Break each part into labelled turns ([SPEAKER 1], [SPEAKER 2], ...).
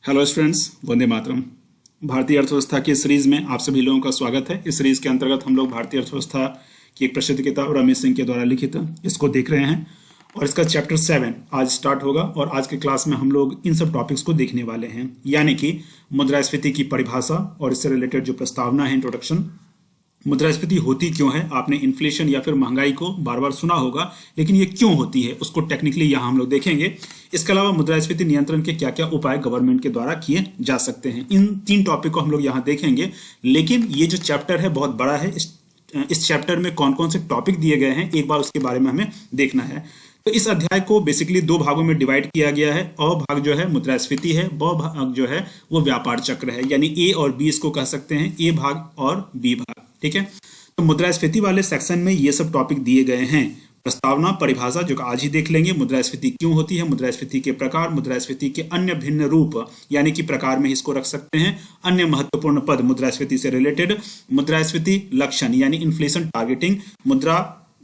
[SPEAKER 1] Hello students, Vande Mataram. भारतीय अर्थव्यवस्था की सीरीज में आप सभी लोगों का स्वागत है। इस सीरीज के अंतर्गत हम लोग भारतीय अर्थव्यवस्था की एक प्रसिद्ध किताब रमेश सिंह के द्वारा लिखित इसको देख रहे हैं और इसका चैप्टर 7 आज स्टार्ट होगा और आज के क्लास में हम लोग इन सब टॉपिक्स को देखने वाले हैं, यानी कि मुद्रास्फीति की परिभाषा और इससे रिलेटेड जो प्रस्तावना है, इंट्रोडक्शन। मुद्रास्फीति होती क्यों है? आपने इन्फ्लेशन या फिर महंगाई को बार बार सुना होगा, लेकिन ये क्यों होती है उसको टेक्निकली यहाँ हम लोग देखेंगे। इसके अलावा मुद्रास्फीति नियंत्रण के क्या क्या उपाय गवर्नमेंट के द्वारा किए जा सकते हैं, इन 3 टॉपिक को हम लोग यहाँ देखेंगे। लेकिन ये जो चैप्टर है बहुत बड़ा है। इस चैप्टर में कौन कौन से टॉपिक दिए गए हैं एक बार उसके बारे में हमें देखना है। तो इस अध्याय को बेसिकली 2 भागों में डिवाइड किया गया है। अ भाग जो है मुद्रास्फीति है, ब भाग जो है वो व्यापार चक्र है, यानी ए और बी इसको कह सकते हैं, ए भाग और बी भाग। ठीक है, तो मुद्रास्फीति वाले सेक्शन में ये सब टॉपिक दिए गए हैं। प्रस्तावना, परिभाषा जो आज ही देख लेंगे, मुद्रास्फीति क्यों होती है, मुद्रास्फीति के प्रकार, मुद्रास्फीति के अन्य भिन्न रूप यानी कि प्रकार में इसको रख सकते हैं, अन्य महत्वपूर्ण पद मुद्रास्फीति से रिलेटेड, मुद्रास्फीति लक्षण यानी इन्फ्लेशन टारगेटिंग,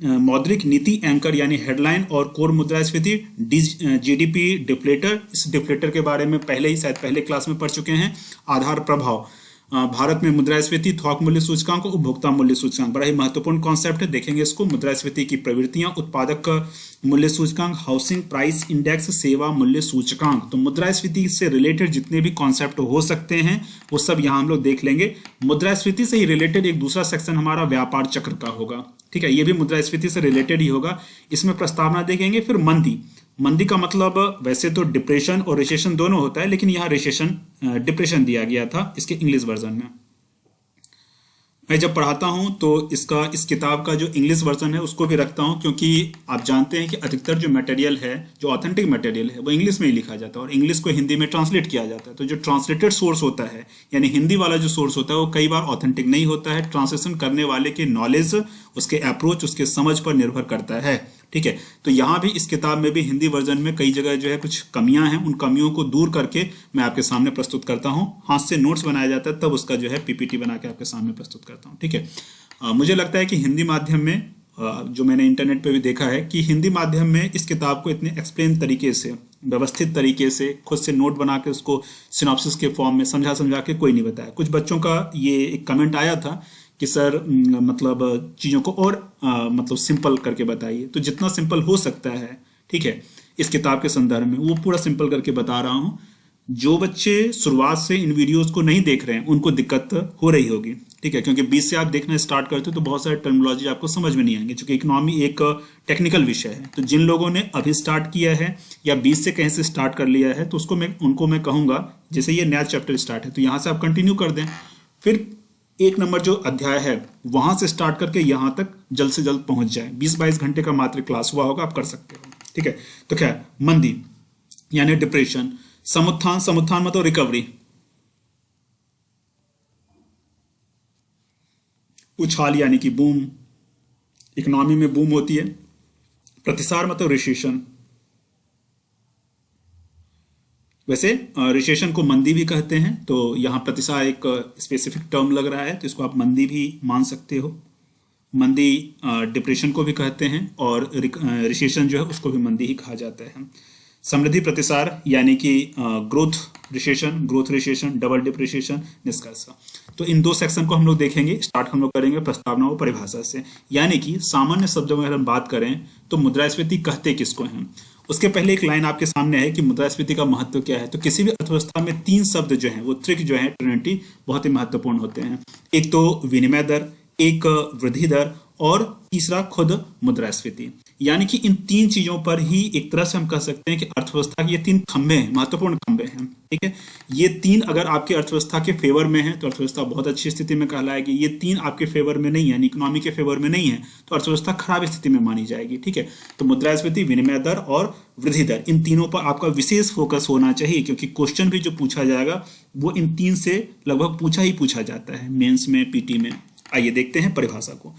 [SPEAKER 1] मौद्रिक नीति एंकर यानी हेडलाइन और कोर मुद्रास्फीति, जीडीपी डिफ्लेटर, इस डिफ्लेटर के बारे में पहले ही शायद पहले क्लास में पढ़ चुके हैं, आधार प्रभाव, भारत में मुद्रास्फीति, थोक मूल्य सूचकांक, उपभोक्ता मूल्य सूचकांक, बड़ा ही महत्वपूर्ण कॉन्सेप्ट है, देखेंगे इसको। मुद्रास्फीति की प्रवृत्तियां, उत्पादक मूल्य सूचकांक, हाउसिंग प्राइस इंडेक्स, सेवा मूल्य सूचकांक। तो मुद्रास्फीति से रिलेटेड जितने भी कॉन्सेप्ट हो सकते हैं वो सब यहाँ हम लोग देख लेंगे। मुद्रास्फीति से ही रिलेटेड एक दूसरा सेक्शन हमारा व्यापार चक्र का होगा। ठीक है, ये भी मुद्रास्फीति से रिलेटेड ही होगा। इसमें प्रस्तावना देखेंगे। फिर मंदी, मंदी का मतलब वैसे तो डिप्रेशन और रिसेशन दोनों होता है, लेकिन यहाँ रिसेशन डिप्रेशन दिया गया था इसके इंग्लिश वर्जन में। मैं जब पढ़ाता हूँ तो इस किताब का जो इंग्लिश वर्जन है उसको भी रखता हूँ, क्योंकि आप जानते हैं कि अधिकतर जो मटेरियल है, जो ऑथेंटिक मटेरियल है, वो इंग्लिश में ही लिखा जाता है और इंग्लिश को हिंदी में ट्रांसलेट किया जाता है। तो जो ट्रांसलेटेड सोर्स होता है यानी हिंदी वाला जो सोर्स होता है वो कई बार ऑथेंटिक नहीं होता है। ट्रांसलेशन करने वाले के नॉलेज, उसके अप्रोच, उसके समझ पर निर्भर करता है। ठीक है, तो यहाँ भी इस किताब में भी हिंदी वर्जन में कई जगह जो है कुछ कमियां हैं, उन कमियों को दूर करके मैं आपके सामने प्रस्तुत करता हूँ। हाथ से नोट्स बनाया जाता है, तब उसका जो है पीपीटी बना के आपके सामने प्रस्तुत करता हूँ। ठीक है, मुझे लगता है कि हिंदी माध्यम में जो मैंने इंटरनेट पे भी देखा है कि हिंदी माध्यम में इस किताब को इतने एक्सप्लेन तरीके से, व्यवस्थित तरीके से, खुद से नोट बना के उसको सिनॉप्सिस के फॉर्म में समझा के कोई नहीं बताया। कुछ बच्चों का ये एक कमेंट आया था कि सर मतलब चीज़ों को और मतलब सिंपल करके बताइए। तो जितना सिंपल हो सकता है, ठीक है, इस किताब के संदर्भ में वो पूरा सिंपल करके बता रहा हूँ। जो बच्चे शुरुआत से इन वीडियोस को नहीं देख रहे हैं उनको दिक्कत हो रही होगी। ठीक है, क्योंकि 20 से आप देखना स्टार्ट करते हो तो बहुत सारे टर्मिनोलॉजी आपको समझ में नहीं आएंगे, क्योंकि इकोनॉमी एक टेक्निकल विषय है। तो जिन लोगों ने अभी स्टार्ट किया है या 20 से कहीं से स्टार्ट कर लिया है तो उनको मैं कहूँगा, जैसे ये नया चैप्टर स्टार्ट है तो यहाँ से आप कंटिन्यू कर दें। फिर 1 नंबर जो अध्याय है वहां से स्टार्ट करके यहाँ तक जल्द से जल्द पहुंच जाए। 20-22 घंटे का मात्र क्लास हुआ होगा, आप कर सकते हो। ठीक है, तो क्या है? मंदी यानी डिप्रेशन, समुत्थान, समुत्थान मतलब रिकवरी, उछाल यानी कि बूम, इकोनॉमी में बूम होती है। प्रतिसार मतलब रिसेशन, वैसे रिसेशन को मंदी भी कहते हैं, तो यहाँ प्रतिसार एक स्पेसिफिक टर्म लग रहा है तो इसको आप मंदी भी मान सकते हो। मंदी डिप्रेशन को भी कहते हैं और रिसेशन जो है उसको भी मंदी ही कहा जाता है। समृद्धि प्रतिसार यानी कि growth recession, growth recession, double depression, निष्कर्ष। तो इन 2 सेक्शन को हम लोग देखेंगे। स्टार्ट हम लोग करेंगे प्रस्तावना और परिभाषा से, यानी कि सामान्य शब्दों में अगर हम बात करें तो मुद्रास्फीति कहते किसको हैं। उसके पहले एक लाइन आपके सामने है कि मुद्रास्फीति का महत्व क्या है। तो किसी भी अर्थव्यवस्था में 3 शब्द जो हैं वो त्रिक जो है, ट्रिनिटी, बहुत ही महत्वपूर्ण होते हैं। एक तो विनिमय दर, एक वृद्धि दर और तीसरा खुद मुद्रास्फीति। यानी कि इन 3 चीजों पर ही एक तरह से हम कह सकते हैं कि अर्थव्यवस्था के ये 3 खंभे हैं, महत्वपूर्ण खंभे हैं। ठीक है, ये 3 अगर आपके अर्थव्यवस्था के फेवर में है तो अर्थव्यवस्था बहुत अच्छी स्थिति में कहलाएगी। ये 3 आपके फेवर में नहीं है, इकोनॉमी के फेवर में नहीं है, तो अर्थव्यवस्था खराब स्थिति में मानी जाएगी। ठीक है, तो मुद्रास्फीति, विनिमय दर और वृद्धि दर, इन तीनों पर आपका विशेष फोकस होना चाहिए, क्योंकि क्वेश्चन भी जो पूछा जाएगा वो इन 3 से लगभग पूछा जाता है मेंस में, पीटी में। आइए देखते हैं परिभाषा को।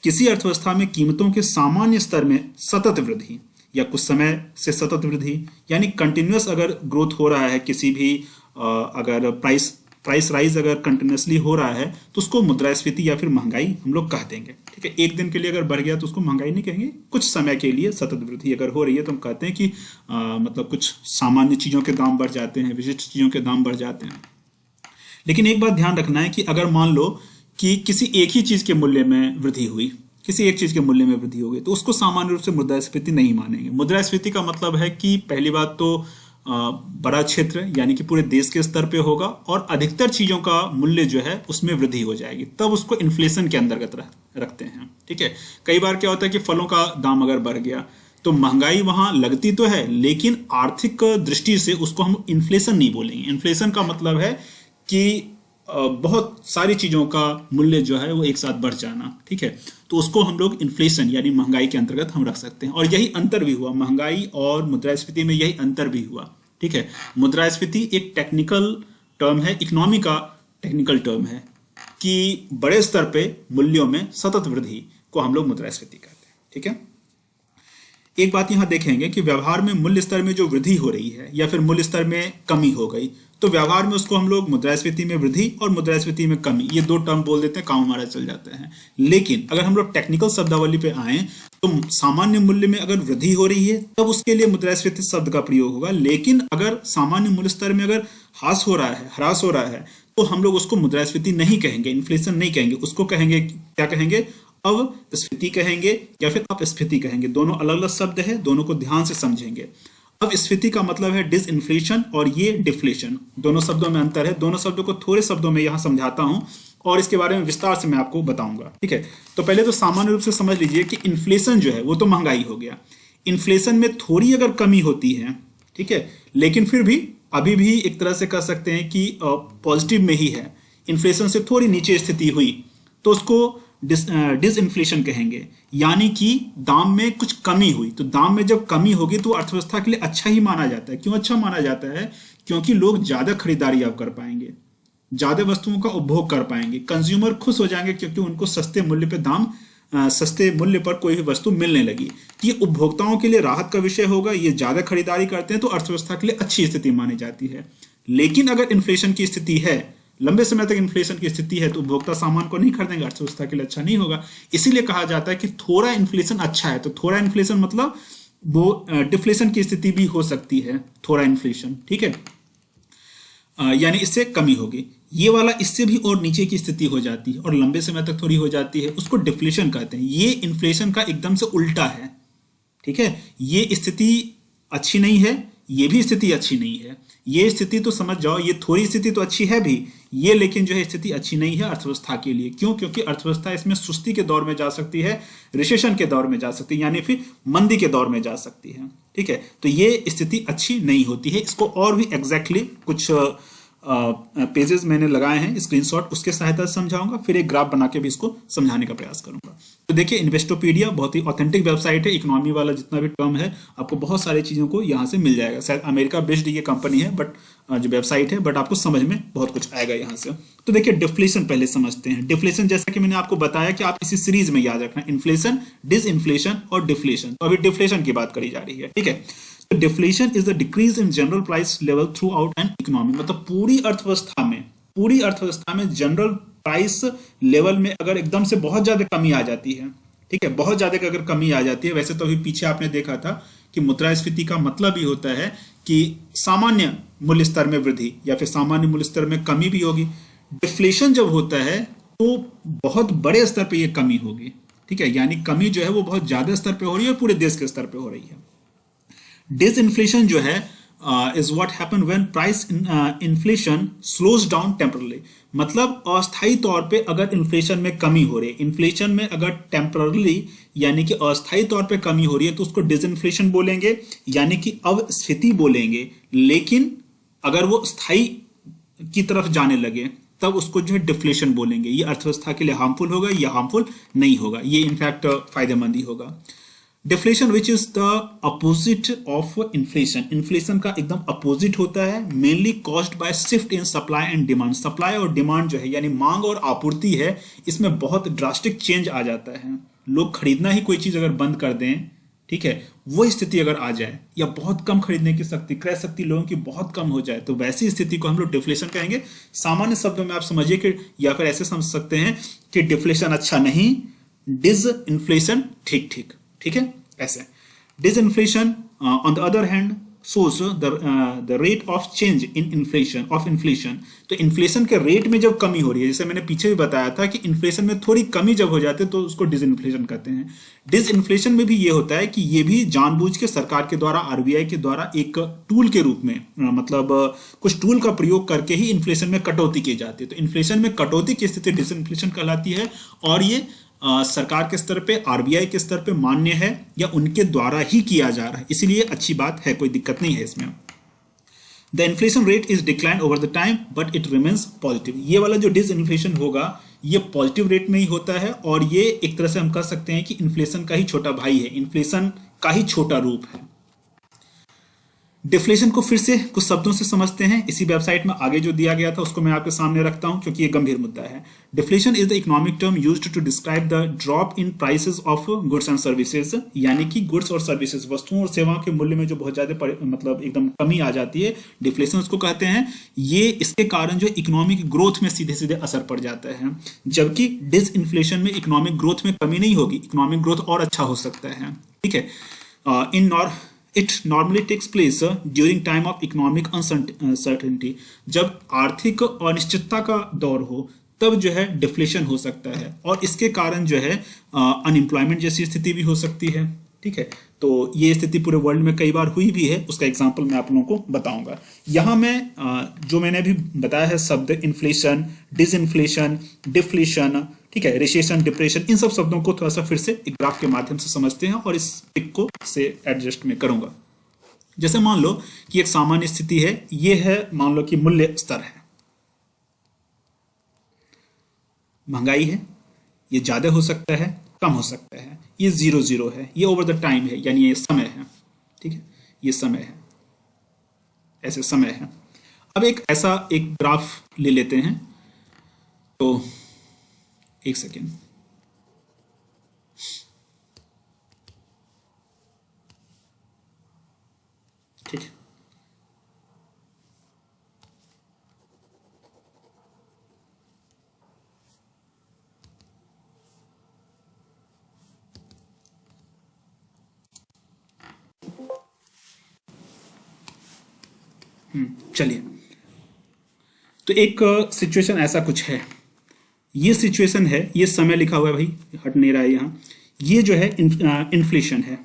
[SPEAKER 1] किसी अर्थव्यवस्था में कीमतों के सामान्य स्तर में सतत वृद्धि या कुछ समय से सतत वृद्धि, यानी कंटिन्यूअस अगर ग्रोथ हो रहा है किसी भी अगर प्राइस प्राइस राइज अगर कंटिन्यूसली हो रहा है तो उसको मुद्रास्फीति या फिर महंगाई हम लोग कह देंगे। ठीक है, एक दिन के लिए अगर बढ़ गया तो उसको महंगाई नहीं कहेंगे, कुछ समय के लिए सतत वृद्धि अगर हो रही है तो हम कहते हैं कि मतलब कुछ सामान्य चीजों के दाम बढ़ जाते हैं, विशिष्ट चीजों के दाम बढ़ जाते हैं। लेकिन एक बात ध्यान रखना है कि अगर मान लो कि किसी एक ही चीज के मूल्य में वृद्धि हुई, किसी एक चीज के मूल्य में वृद्धि हो गई, तो उसको सामान्य रूप से मुद्रास्फीति नहीं मानेंगे। मुद्रास्फीति का मतलब है कि पहली बात तो बड़ा क्षेत्र यानी कि पूरे देश के स्तर पे होगा और अधिकतर चीजों का मूल्य जो है उसमें वृद्धि हो जाएगी, तब उसको इन्फ्लेशन के अंतर्गत रखते हैं। ठीक है, कई बार क्या होता है कि फलों का दाम अगर बढ़ गया तो महंगाई वहां लगती तो है, लेकिन आर्थिक दृष्टि से उसको हम इन्फ्लेशन नहीं बोलेंगे। इन्फ्लेशन का मतलब है कि बहुत सारी चीजों का मूल्य जो है वो एक साथ बढ़ जाना। ठीक है, तो उसको हम लोग इन्फ्लेशन यानी महंगाई के अंतर्गत हम रख सकते हैं। और यही अंतर भी हुआ, महंगाई और मुद्रास्फीति में यही अंतर भी हुआ। ठीक है, मुद्रास्फीति एक टेक्निकल टर्म है, इकोनॉमी का टेक्निकल टर्म है कि बड़े स्तर पे मूल्यों में सतत वृद्धि को हम लोग मुद्रास्फीति कहते हैं। ठीक है, एक बात यहां देखेंगे कि व्यवहार में मूल्य स्तर में जो वृद्धि हो रही है या फिर मूल्य स्तर में कमी हो गई, तो व्यवहार में उसको हम लोग मुद्रास्फीति में वृद्धि और मुद्रास्फीति में कमी, ये दो टर्म बोल देते हैं, काम हमारा चल जाता है। लेकिन अगर हम लोग टेक्निकल शब्दावली पे आए तो सामान्य मूल्य में अगर वृद्धि हो रही है तब उसके लिए मुद्रास्फीति शब्द का प्रयोग होगा। लेकिन अगर सामान्य मूल्य स्तर में अगर ह्रास हो रहा है तो हम लोग उसको मुद्रास्फीति नहीं कहेंगे, इन्फ्लेशन नहीं कहेंगे, उसको कहेंगे, क्या कहेंगे, अवस्फीति कहेंगे या फिर अपस्फीति कहेंगे। दोनों अलग अलग शब्द है, दोनों को ध्यान से समझेंगे। अपस्फीति का मतलब है डिसइन्फ्लेशन और ये डिफ्लेशन, दोनों शब्दों में अंतर है। दोनों शब्दों को थोड़े शब्दों में यहां समझाता हूं और इसके बारे में विस्तार से मैं आपको बताऊंगा। ठीक है, तो पहले तो सामान्य रूप से समझ लीजिए कि इन्फ्लेशन जो है वो तो महंगाई हो गया। इन्फ्लेशन में थोड़ी अगर कमी होती है, ठीक है, लेकिन फिर भी अभी भी एक तरह से कह सकते हैं कि पॉजिटिव में ही है। इन्फ्लेशन से थोड़ी नीचे स्थिति हुई तो उसको डिसइन्फ्लेशन कहेंगे, यानी कि दाम में कुछ कमी हुई। तो दाम में जब कमी होगी तो अर्थव्यवस्था के लिए अच्छा ही माना जाता है। क्यों अच्छा माना जाता है? क्योंकि लोग ज्यादा खरीदारी अब कर पाएंगे, ज्यादा वस्तुओं का उपभोग कर पाएंगे, कंज्यूमर खुश हो जाएंगे क्योंकि उनको सस्ते मूल्य पर कोई भी वस्तु मिलने लगी। तो ये उपभोक्ताओं के लिए राहत का विषय होगा, ये ज्यादा खरीदारी करते हैं तो अर्थव्यवस्था के लिए अच्छी स्थिति मानी जाती है। लेकिन अगर इन्फ्लेशन की स्थिति है, लंबे समय तक इन्फ्लेशन की स्थिति है, तो उपभोक्ता सामान को नहीं खरीदेंगे, अर्थव्यवस्था के लिए अच्छा नहीं होगा। इसीलिए कहा जाता है कि थोड़ा इन्फ्लेशन अच्छा है। तो थोड़ा इन्फ्लेशन मतलब वो डिफ्लेशन की स्थिति भी हो सकती है, थोड़ा इन्फ्लेशन। ठीक है, यानी इससे कमी होगी। ये वाला इससे भी और नीचे की स्थिति हो जाती है और लंबे समय तक थोड़ी हो जाती है, उसको डिफ्लेशन कहते हैं। ये इन्फ्लेशन का एकदम से उल्टा है। ठीक है, ये स्थिति अच्छी नहीं है, ये भी स्थिति अच्छी नहीं है। ये स्थिति तो समझ जाओ, ये थोड़ी स्थिति तो अच्छी है भी, ये लेकिन जो है स्थिति अच्छी नहीं है अर्थव्यवस्था के लिए। क्यों? क्योंकि अर्थव्यवस्था इसमें सुस्ती के दौर में जा सकती है, रिसेशन के दौर में जा सकती है, यानी फिर मंदी के दौर में जा सकती है। ठीक है, तो ये स्थिति अच्छी नहीं होती है। इसको और भी एग्जैक्टली कुछ पेजेस मैंने लगाए हैं स्क्रीनशॉट, उसके सहायता से समझाऊंगा, फिर एक ग्राफ बना के भी इसको समझाने का प्रयास करूंगा। तो देखिए, इन्वेस्टोपीडिया बहुत ही ऑथेंटिक वेबसाइट है। इकोनॉमी वाला जितना भी टर्म है आपको बहुत सारी चीजों को यहाँ से मिल जाएगा। शायद अमेरिका बेस्ड ये कंपनी है, बट जो वेबसाइट है, बट आपको समझ में बहुत कुछ आएगा यहाँ से। तो देखिए, डिफ्लेशन पहले समझते हैं। डिफ्लेशन जैसा कि मैंने आपको बताया कि आप इसी सीरीज में याद रखना, इन्फ्लेशन, डिसइन्फ्लेशन और डिफ्लेशन। तो अभी डिफ्लेशन की बात करी जा रही है। ठीक है, deflation is the decrease in general price level through out an economy. मतलब पूरी अर्थव्यवस्था में जनरल प्राइस लेवल में अगर एकदम से बहुत ज्यादा कमी आ जाती है, ठीक है, बहुत ज्यादा अगर कमी आ जाती है, वैसे तो अभी पीछे आपने देखा था कि मुद्रास्फीति का मतलब ही होता है कि सामान्य मूल्य स्तर में वृद्धि या फिर सामान्य मूल्य स्तर में कमी भी होगी। डिफ्लेशन जब होता है तो बहुत बड़े स्तर पे ये कमी होगी। ठीक है, यानी कमी जो है वो बहुत ज्यादा स्तर पे हो रही है, पूरे देश के स्तर पे हो रही है। डिसइन्फ्लेशन जो है is what happen when price inflation slows down temporarily. मतलब अस्थायी तौर पे अगर इन्फ्लेशन में कमी हो रही है, इन्फ्लेशन में अगर टेम्परली यानी कि अस्थायी तौर पे कमी हो रही है तो उसको डिसइन्फ्लेशन बोलेंगे, यानी कि अवस्फीति बोलेंगे। लेकिन अगर वो स्थायी की तरफ जाने लगे तब उसको जो है डिफ्लेशन बोलेंगे। ये अर्थव्यवस्था के लिए हार्मफुल होगा या हार्मफुल नहीं होगा, ये इनफैक्ट फायदेमंद ही होगा। Deflation which is the opposite of inflation. Inflation का एकदम अपोजिट होता है, mainly caused by shift in supply and demand. Supply और डिमांड जो है यानी मांग और आपूर्ति है, इसमें बहुत ड्रास्टिक चेंज आ जाता है। लोग खरीदना ही कोई चीज अगर बंद कर दें, ठीक है, वो स्थिति अगर आ जाए, या बहुत कम खरीदने की शक्ति, क्रय शक्ति लोगों की बहुत कम हो जाए, तो वैसी स्थिति को हम लोग डिफ्लेशन कहेंगे। सामान्य शब्दों में आप समझिए कि, या फिर ऐसे समझ सकते हैं कि डिफ्लेशन अच्छा नहीं, डिज इन्फ्लेशन ठीक ठीक, ठीक है। ऐसे disinflation on the other hand shows the rate of change in inflation। तो इन्फ्लेशन के रेट में जब कमी हो रही है, जैसे मैंने पीछे भी बताया था कि इन्फ्लेशन में थोड़ी कमी जब हो जाती है तो उसको डिसइन्फ्लेशन कहते हैं। डिसइन्फ्लेशन में भी ये होता है कि ये भी जानबूझ के सरकार के द्वारा, आरबीआई के द्वारा एक टूल के रूप में, मतलब कुछ टूल का प्रयोग करके ही इन्फ्लेशन में कटौती की जाती है। तो इन्फ्लेशन में कटौती की स्थिति डिसइन्फ्लेशन कहलाती है, और ये सरकार के स्तर पे, आरबीआई के स्तर पे मान्य है, या उनके द्वारा ही किया जा रहा है, इसीलिए अच्छी बात है, कोई दिक्कत नहीं है इसमें। The inflation rate is decline over the time but it remains positive. ये वाला जो डिसइन्फ्लेशन होगा ये पॉजिटिव रेट में ही होता है, और ये एक तरह से हम कह सकते हैं कि इन्फ्लेशन का ही छोटा भाई है, इन्फ्लेशन का ही छोटा रूप है। डिफ्लेशन को फिर से कुछ शब्दों से समझते हैं, इसी वेबसाइट में आगे जो दिया गया था उसको मैं आपके सामने रखता हूं, क्योंकि ये गंभीर मुद्दा है। Deflation is the economic term used to describe the drop in prices of goods and services, यानी कि गुड्स और सर्विसेज, वस्तुओं और सेवाओं के मूल्य में जो बहुत ज्यादा मतलब एकदम कमी आ जाती है, डिफ्लेशन उसको कहते हैं। ये इसके कारण जो इकोनॉमिक ग्रोथ में सीधे सीधे असर पड़ जाता है, जबकि डिसइन्फ्लेशन में इकोनॉमिक ग्रोथ में कमी नहीं होगी, इकोनॉमिक ग्रोथ और अच्छा हो सकता है, ठीक है। It normally takes place during time of economic uncertainty। जब आर्थिक अनिश्चितता का दौर हो तब जो है डिफ्लेशन हो सकता है, और इसके कारण जो है अनएम्प्लॉयमेंट जैसी स्थिति भी हो सकती है, ठीक है। तो ये स्थिति पूरे वर्ल्ड में कई बार हुई भी है, उसका एग्जांपल मैं आप लोगों को बताऊंगा। यहाँ मैं जो मैंने अभी बताया है शब्द इन्फ्लेशन, डिसइन्फ्लेशन, डिफ्लेशन, ठीक है, रिसेशन, डिप्रेशन, इन सब शब्दों को थोड़ा सा फिर से एक ग्राफ के माध्यम से समझते हैं, और इस पिक को से एडजस्ट में करूंगा। जैसे मान लो कि एक सामान्य स्थिति है, ये है, मान लो कि मूल्य स्तर है, महंगाई है, ये ज्यादा हो सकता है, कम हो सकता है, ये 0 है, ये ओवर द टाइम है, यानी ये समय है, ठीक है, ये समय है, ऐसे समय है। अब एक ऐसा एक ग्राफ ले लेते हैं, तो एक सेकेंड, ठीक है। चलिए, तो एक सिचुएशन ऐसा कुछ है, ये सिचुएशन है, ये समय लिखा हुआ है भाई, हट नहीं रहा है यहां, ये जो है इन्फ्लेशन है।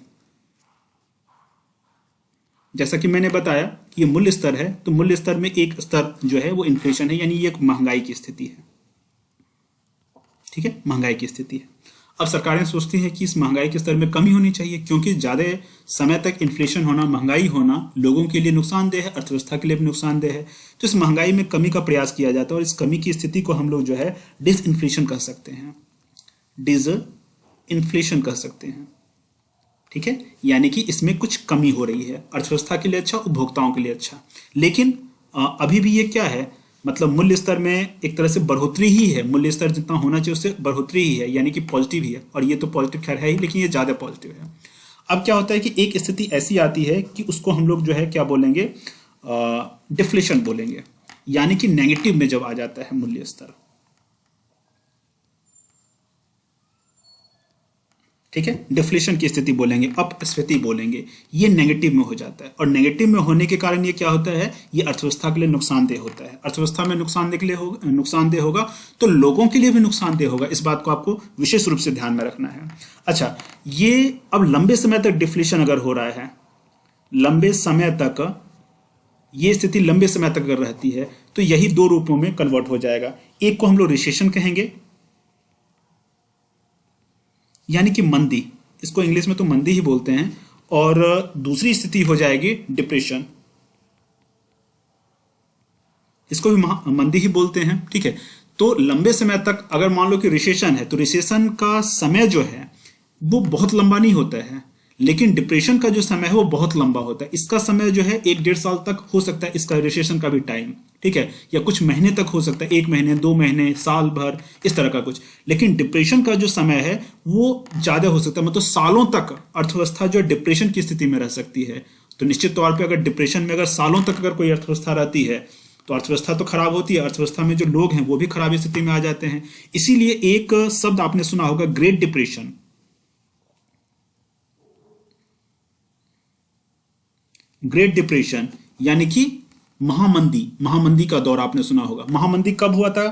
[SPEAKER 1] जैसा कि मैंने बताया कि ये मूल्य स्तर है, तो मूल्य स्तर में एक स्तर जो है वो इन्फ्लेशन है, यानी ये एक महंगाई की स्थिति है, ठीक है, महंगाई की स्थिति है। अब सरकारें सोचती हैं कि इस महंगाई के स्तर में कमी होनी चाहिए, क्योंकि ज्यादा समय तक इन्फ्लेशन होना, महंगाई होना लोगों के लिए नुकसानदेह है, अर्थव्यवस्था के लिए भी नुकसानदेह है। तो इस महंगाई में कमी का प्रयास किया जाता है, और इस कमी की स्थिति को हम लोग जो है डिसइन्फ्लेशन कह सकते हैं, डिसइन्फ्लेशन कह सकते हैं, ठीक है। यानी कि इसमें कुछ कमी हो रही है, अर्थव्यवस्था के लिए अच्छा, उपभोक्ताओं के लिए अच्छा। लेकिन अभी भी ये क्या है, मतलब मूल्य स्तर में एक तरह से बढ़ोतरी ही है, मूल्य स्तर जितना होना चाहिए उससे बढ़ोतरी ही है, यानी कि पॉजिटिव ही है, और ये तो पॉजिटिव खैर है ही, लेकिन ये ज्यादा पॉजिटिव है। अब क्या होता है कि एक स्थिति ऐसी आती है कि उसको हम लोग जो है क्या बोलेंगे, डिफ्लेशन बोलेंगे, यानी कि नेगेटिव में जब आ जाता है मूल्य स्तर, ठीक है, डिफ्लेशन की स्थिति बोलेंगे, अपस्फीति बोलेंगे, ये नेगेटिव में हो जाता है। और नेगेटिव में होने के कारण ये क्या होता है, ये अर्थव्यवस्था के लिए नुकसानदेह होता है। अर्थव्यवस्था में नुकसानदेह होगा तो लोगों के लिए भी नुकसानदेह होगा, इस बात को आपको विशेष रूप से ध्यान में रखना है। अच्छा, ये अब लंबे समय तक डिफ्लेशन अगर हो रहा है, लंबे समय तक ये स्थिति लंबे समय तक अगर रहती है, तो यही दो रूपों में कन्वर्ट हो जाएगा। एक को हम लोग रिसेशन कहेंगे, यानी कि मंदी, इसको इंग्लिश में तो मंदी ही बोलते हैं, और दूसरी स्थिति हो जाएगी डिप्रेशन, इसको भी मंदी ही बोलते हैं, ठीक है। तो लंबे समय तक अगर मान लो कि रिसेशन है, तो रिसेशन का समय जो है वो बहुत लंबा नहीं होता है, लेकिन डिप्रेशन का जो समय है वो बहुत लंबा होता है। इसका समय जो है 1-1.5 साल तक हो सकता है, इसका रिसेशन का भी टाइम, ठीक है, या कुछ महीने तक हो सकता है, 1 महीने, 2 महीने, साल भर, इस तरह का कुछ। लेकिन डिप्रेशन का जो समय है वो ज्यादा हो सकता है, मतलब सालों तक अर्थव्यवस्था जो डिप्रेशन की स्थिति में रह सकती है। तो निश्चित तौर पर अगर डिप्रेशन में अगर सालों तक अगर कोई अर्थव्यवस्था रहती है तो अर्थव्यवस्था तो खराब होती है, अर्थव्यवस्था में जो लोग हैं वो भी खराब स्थिति में आ जाते हैं। इसीलिए एक शब्द आपने सुना होगा, ग्रेट डिप्रेशन। ग्रेट डिप्रेशन यानी कि महामंदी, महामंदी का दौर आपने सुना होगा। महामंदी कब हुआ था?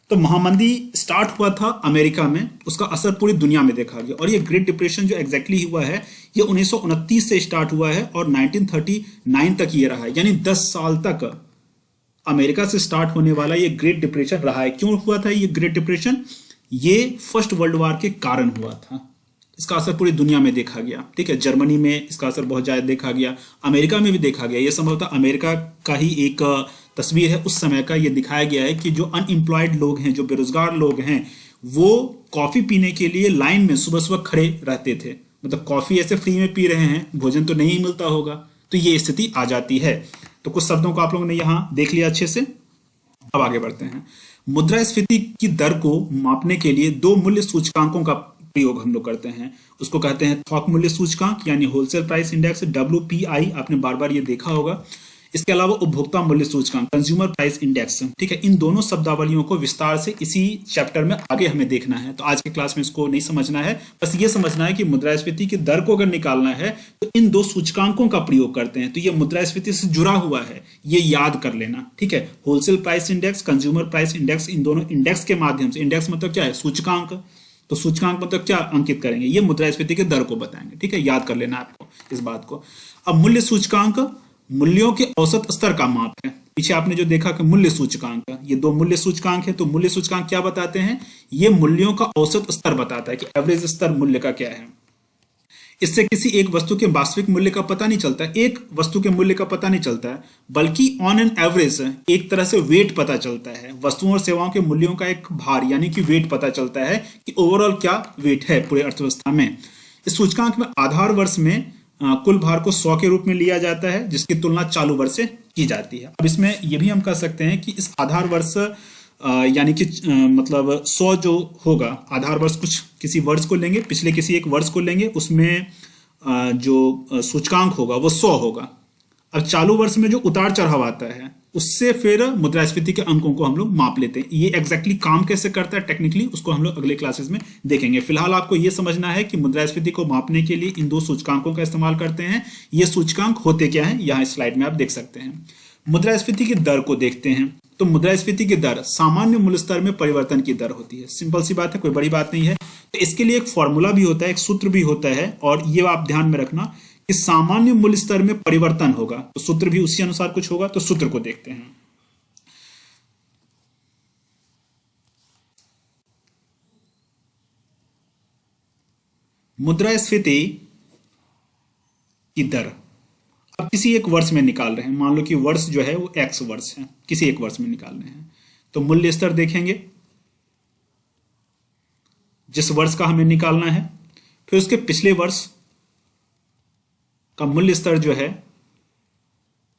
[SPEAKER 1] तो महामंदी स्टार्ट हुआ था अमेरिका में, उसका असर पूरी दुनिया में देखा गया। और ये ग्रेट डिप्रेशन जो एग्जैक्टली हुआ है ये 1929 से स्टार्ट हुआ है और 1939 तक ये रहा है, यानी 10 साल तक अमेरिका से स्टार्ट होने वाला ये ग्रेट डिप्रेशन रहा है। क्यों हुआ था ये ग्रेट डिप्रेशन? ये फर्स्ट वर्ल्ड वॉर के कारण हुआ था। इसका असर पूरी दुनिया में देखा गया, ठीक है। जर्मनी में इसका असर बहुत ज्यादा देखा गया, अमेरिका में भी देखा गया। ये संभवतः अमेरिका का ही एक तस्वीर है उस समय का। ये दिखाया गया है कि जो अनएम्प्लॉयड लोग हैं, जो बेरोजगार लोग हैं, वो कॉफी पीने के लिए लाइन में सुबह सुबह खड़े रहते थे। मतलब कॉफी ऐसे फ्री में पी रहे हैं, भोजन तो नहीं मिलता होगा, तो ये स्थिति आ जाती है। तो कुछ शब्दों को आप लोगों ने यहाँ देख लिया अच्छे से। अब आगे बढ़ते हैं। मुद्रास्फीति की दर को मापने के लिए 2 मूल्य सूचकांकों का प्रयोग हम लोग करते हैं। उसको कहते हैं थोक मूल्य सूचकांक यानी होलसेल प्राइस इंडेक्स, WPI, आपने बार बार ये देखा होगा। इसके अलावा उपभोक्ता मूल्य सूचकांक, कंज्यूमर प्राइस इंडेक्स, ठीक है। इन दोनों शब्दावलियों को विस्तार से इसी चैप्टर में आगे हमें देखना है, तो आज के क्लास में इसको नहीं समझना है। बस ये समझना है कि मुद्रास्फीति की दर को अगर निकालना है तो इन 2 सूचकांकों का प्रयोग करते हैं। तो ये मुद्रास्फीति से जुड़ा हुआ है, ये याद कर लेना, ठीक है। Wholesale price index, consumer price index, इन दोनों इंडेक्स के माध्यम से, इंडेक्स मतलब क्या है? सूचकांक। तो सूचकांक मतलब क्या अंकित करेंगे? ये मुद्रास्फीति के दर को बताएंगे, ठीक है। याद कर लेना आपको इस बात को। अब मूल्य सूचकांक मूल्यों के औसत स्तर का माप है। पीछे आपने जो देखा कि मूल्य सूचकांक, ये 2 मूल्य सूचकांक है। तो मूल्य सूचकांक क्या बताते हैं? ये मूल्यों का औसत स्तर बताता है कि एवरेज स्तर मूल्य का क्या है। इससे किसी एक वस्तु के वास्तविक मूल्य का पता नहीं चलता, एक वस्तु के मूल्य का पता नहीं चलता है, बल्कि ऑन एन एवरेज एक तरह से वेट पता चलता है। वस्तुओं और सेवाओं के मूल्यों का एक भार यानी कि वेट पता चलता है कि ओवरऑल क्या वेट है पूरे अर्थव्यवस्था में। इस सूचकांक में आधार वर्ष में कुल भार को 100 के रूप में लिया जाता है, जिसकी तुलना चालू वर्ष से की जाती है। अब इसमें यह भी हम कह सकते हैं कि इस आधार वर्ष यानी कि मतलब 100 जो होगा, आधार वर्ष कुछ किसी वर्ष को लेंगे, पिछले किसी एक वर्ष को लेंगे, उसमें जो सूचकांक होगा वो 100 होगा। अब चालू वर्ष में जो उतार चढ़ाव आता है उससे फिर मुद्रास्फीति के अंकों को हम लोग माप लेते हैं। ये एग्जैक्टली काम कैसे करता है टेक्निकली, उसको हम लोग अगले क्लासेस में देखेंगे। फिलहाल आपको ये समझना है कि मुद्रास्फीति को मापने के लिए इन 2 सूचकांकों का इस्तेमाल करते हैं। ये सूचकांक होते क्या हैं, यहाँ स्लाइड में आप देख सकते हैं। मुद्रास्फीति की दर को देखते हैं। तो मुद्रास्फीति की दर सामान्य मूल्य स्तर में परिवर्तन की दर होती है। सिंपल सी बात है, कोई बड़ी बात नहीं है। तो इसके लिए एक फॉर्मूला भी होता है, एक सूत्र भी होता है, और ये आप ध्यान में रखना कि सामान्य मूल्य स्तर में परिवर्तन होगा तो सूत्र भी उसी अनुसार कुछ होगा। तो सूत्र को देखते हैं। मुद्रास्फीति की दर अब किसी एक वर्ष में निकाल रहे हैं। मान लो कि वर्ष जो है वो x वर्ष है, किसी एक वर्ष में निकाल रहे हैं। तो मूल्य स्तर देखेंगे जिस वर्ष का हमें निकालना है, फिर उसके पिछले वर्ष का मूल्य स्तर जो है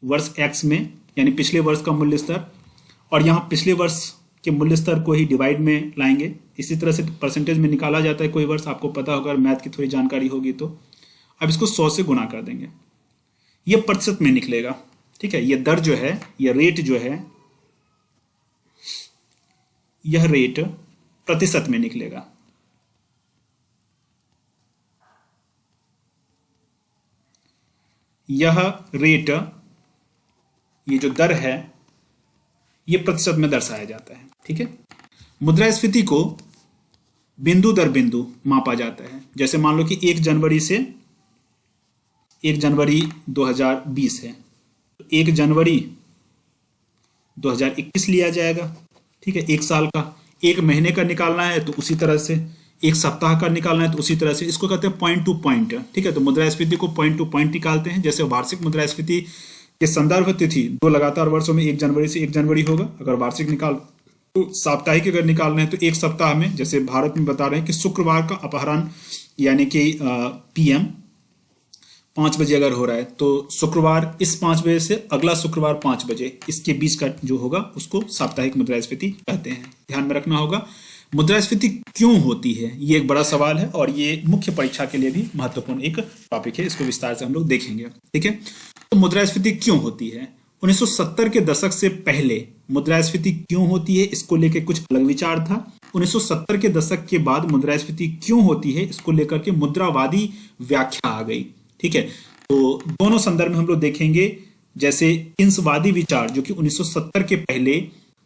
[SPEAKER 1] वर्ष x में, यानी पिछले वर्ष का मूल्य स्तर, और यहां पिछले वर्ष के मूल्य स्तर को ही डिवाइड में लाएंगे। इसी तरह से परसेंटेज में निकाला जाता है कोई वर्ष, आपको पता होगा, मैथ की थोड़ी जानकारी होगी तो। अब इसको 100 से गुणा कर देंगे, ये प्रतिशत में निकलेगा, ठीक है। ये दर जो है, ये रेट जो है, यह रेट प्रतिशत में निकलेगा। यह रेट, ये जो दर है, ये प्रतिशत में दर्शाया जाता है, ठीक है। मुद्रास्फीति को बिंदु दर बिंदु मापा जाता है। जैसे मान लो कि 1 जनवरी 2020 है, तो 1 जनवरी 2021 लिया जाएगा, ठीक है। 1 साल का, 1 महीने का निकालना है तो उसी तरह से, 1 सप्ताह का निकालना है तो उसी तरह से। इसको कहते हैं पॉइंट टू पॉइंट, ठीक है। तो मुद्रास्फीति को पॉइंट टू पॉइंट निकालते हैं। जैसे वार्षिक मुद्रास्फीति के संदर्भ तिथि 2 लगातार वर्षों में 1 जनवरी से 1 जनवरी होगा। अगर वार्षिक निकाल तो साप्ताहिक अगर निकालना है तो 1 सप्ताह में, जैसे भारत में बता रहे हैं कि शुक्रवार का अपहरण यानी कि PM 5 बजे अगर हो रहा है तो शुक्रवार इस 5 बजे से अगला शुक्रवार 5 बजे इसके बीच का जो होगा उसको साप्ताहिक मुद्रास्फीति कहते हैं। ध्यान में रखना होगा। मुद्रास्फीति क्यों होती है, ये एक बड़ा सवाल है और ये मुख्य परीक्षा के लिए भी महत्वपूर्ण एक टॉपिक है। इसको विस्तार से हम लोग देखेंगे। ठीक है, तो मुद्रास्फीति क्यों होती है? 1970 के दशक से पहले मुद्रास्फीति क्यों होती है, इसको लेकर कुछ अलग विचार था। 1970 के दशक के बाद मुद्रास्फीति क्यों होती है, इसको लेकर के मुद्रावादी व्याख्या आ गई। ठीक है, तो दोनों संदर्भ में हम लोग देखेंगे। जैसे किन्सवादी विचार जो कि 1970 के पहले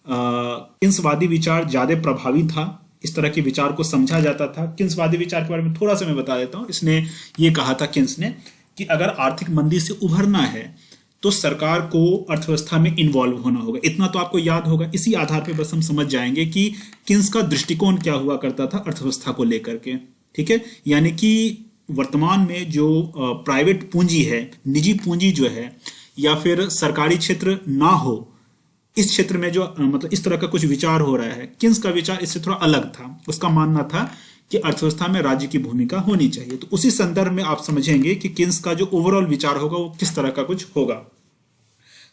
[SPEAKER 1] किन्सवादी विचार ज्यादा प्रभावी था, इस तरह के विचार को समझा जाता था। किन्सवादी विचार के बारे में थोड़ा सा मैं बता देता हूं। इसने ये कहा था किन्स ने कि अगर आर्थिक मंदी से उभरना है तो सरकार को अर्थव्यवस्था में इन्वॉल्व होना होगा। इतना तो आपको याद होगा। इसी आधार पर बस हम समझ जाएंगे कि किन्स का दृष्टिकोण क्या हुआ करता था अर्थव्यवस्था को लेकर के। ठीक है, यानी कि वर्तमान में जो प्राइवेट पूंजी है, निजी पूंजी जो है, या फिर सरकारी क्षेत्र ना हो, इस क्षेत्र में जो मतलब इस तरह का कुछ विचार हो रहा है। किन्स का विचार इससे थोड़ा अलग था। उसका मानना था कि अर्थव्यवस्था में राज्य की भूमिका होनी चाहिए। तो उसी संदर्भ में आप समझेंगे कि किन्स का जो ओवरऑल विचार होगा वो किस तरह का कुछ होगा।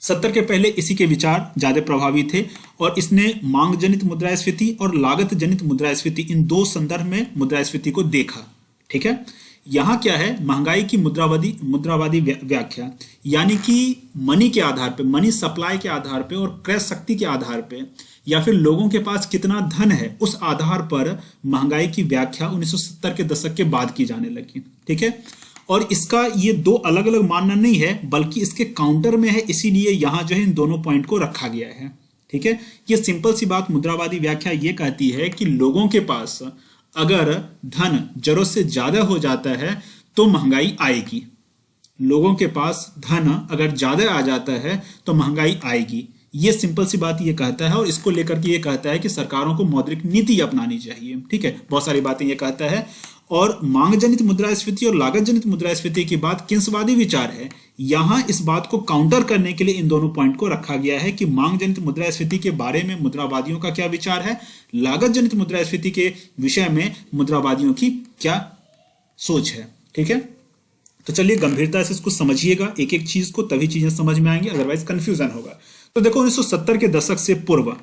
[SPEAKER 1] 70 के पहले इसी के विचार ज्यादा प्रभावी थे और इसने मांग जनित मुद्रास्फीति और लागत जनित मुद्रास्फीति, इन दो संदर्भ में मुद्रास्फीति को देखा। ठीक है, यहां क्या है, महंगाई की मुद्रावादी व्याख्या, यानी कि मनी के आधार पे, मनी सप्लाई के आधार पे और क्रय शक्ति के आधार पे, या फिर लोगों के पास कितना धन है उस आधार पर महंगाई की व्याख्या 1970 के दशक के बाद की जाने लगी। ठीक है, और इसका ये दो अलग अलग मानना नहीं है बल्कि इसके काउंटर में है, इसीलिए यहां जो है इन दोनों पॉइंट को रखा गया है। ठीक है, ये सिंपल सी बात मुद्रावादी व्याख्या ये कहती है कि लोगों के पास अगर धन जरूरत से ज्यादा हो जाता है तो महंगाई आएगी। लोगों के पास धन अगर ज्यादा आ जाता है तो महंगाई आएगी। ये सिंपल सी बात ये कहता है और इसको लेकर के ये कहता है कि सरकारों को मौद्रिक नीति अपनानी चाहिए। ठीक है, बहुत सारी बातें ये कहता है। और मांग जनित मुद्रास्फीति और लागत जनित मुद्रास्फीति की बात किन्सवादी विचार है। यहां इस बात को काउंटर करने के लिए इन दोनों पॉइंट को रखा गया है कि मांग जनित मुद्रास्फीति के बारे में मुद्रावादियों का क्या विचार है, लागत जनित मुद्रास्फीति के विषय में मुद्रावादियों की क्या सोच है। ठीक है, तो चलिए गंभीरता से इसको समझिएगा, एक एक चीज को, तभी चीजें समझ में आएंगी, अदरवाइज कंफ्यूजन होगा। तो देखो 1970 के दशक से पूर्व,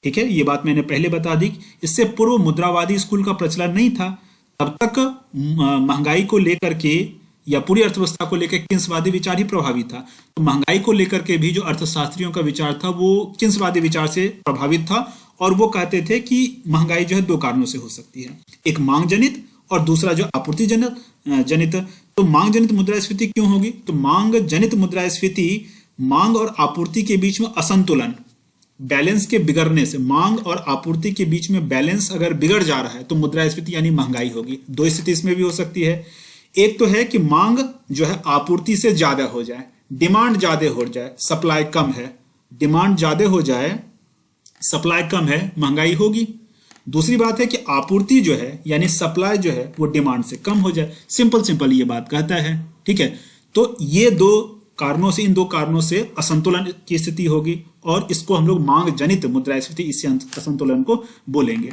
[SPEAKER 1] ठीक है, ये बात मैंने पहले बता दी, इससे पूर्व मुद्रावादी स्कूल का प्रचलन नहीं था। तब तक महंगाई को लेकर के या पूरी अर्थव्यवस्था को लेकर किन्सवादी विचार ही प्रभावी था। तो महंगाई को लेकर के भी जो अर्थशास्त्रियों का विचार था वो किन्सवादी विचार से प्रभावित था और वो कहते थे कि महंगाई जो है दो कारणों से हो सकती है, एक मांग जनित और दूसरा जो आपूर्ति जनित। तो मांग जनित मुद्रास्फीति क्यों होगी? तो मांग जनित मुद्रास्फीति मांग और आपूर्ति के बीच में असंतुलन, बैलेंस के बिगड़ने से, मांग और आपूर्ति के बीच में बैलेंस अगर बिगड़ जा रहा है तो मुद्रास्फीति यानी महंगाई होगी। दो स्थिति इसमें भी हो सकती है। एक तो है कि मांग जो है आपूर्ति से ज्यादा हो जाए, डिमांड ज्यादा हो जाए, सप्लाई कम है, डिमांड ज्यादा हो जाए, सप्लाई कम है, महंगाई होगी। दूसरी बात है कि आपूर्ति जो है यानी सप्लाई जो है वो डिमांड से कम हो जाए। सिंपल ये बात कहता है। ठीक है, तो ये दो कारणों से, इन दो कारणों से असंतुलन की स्थिति होगी और इसको हम लोग मांग जनित मुद्रास्फीति, इस असंतुलन को बोलेंगे।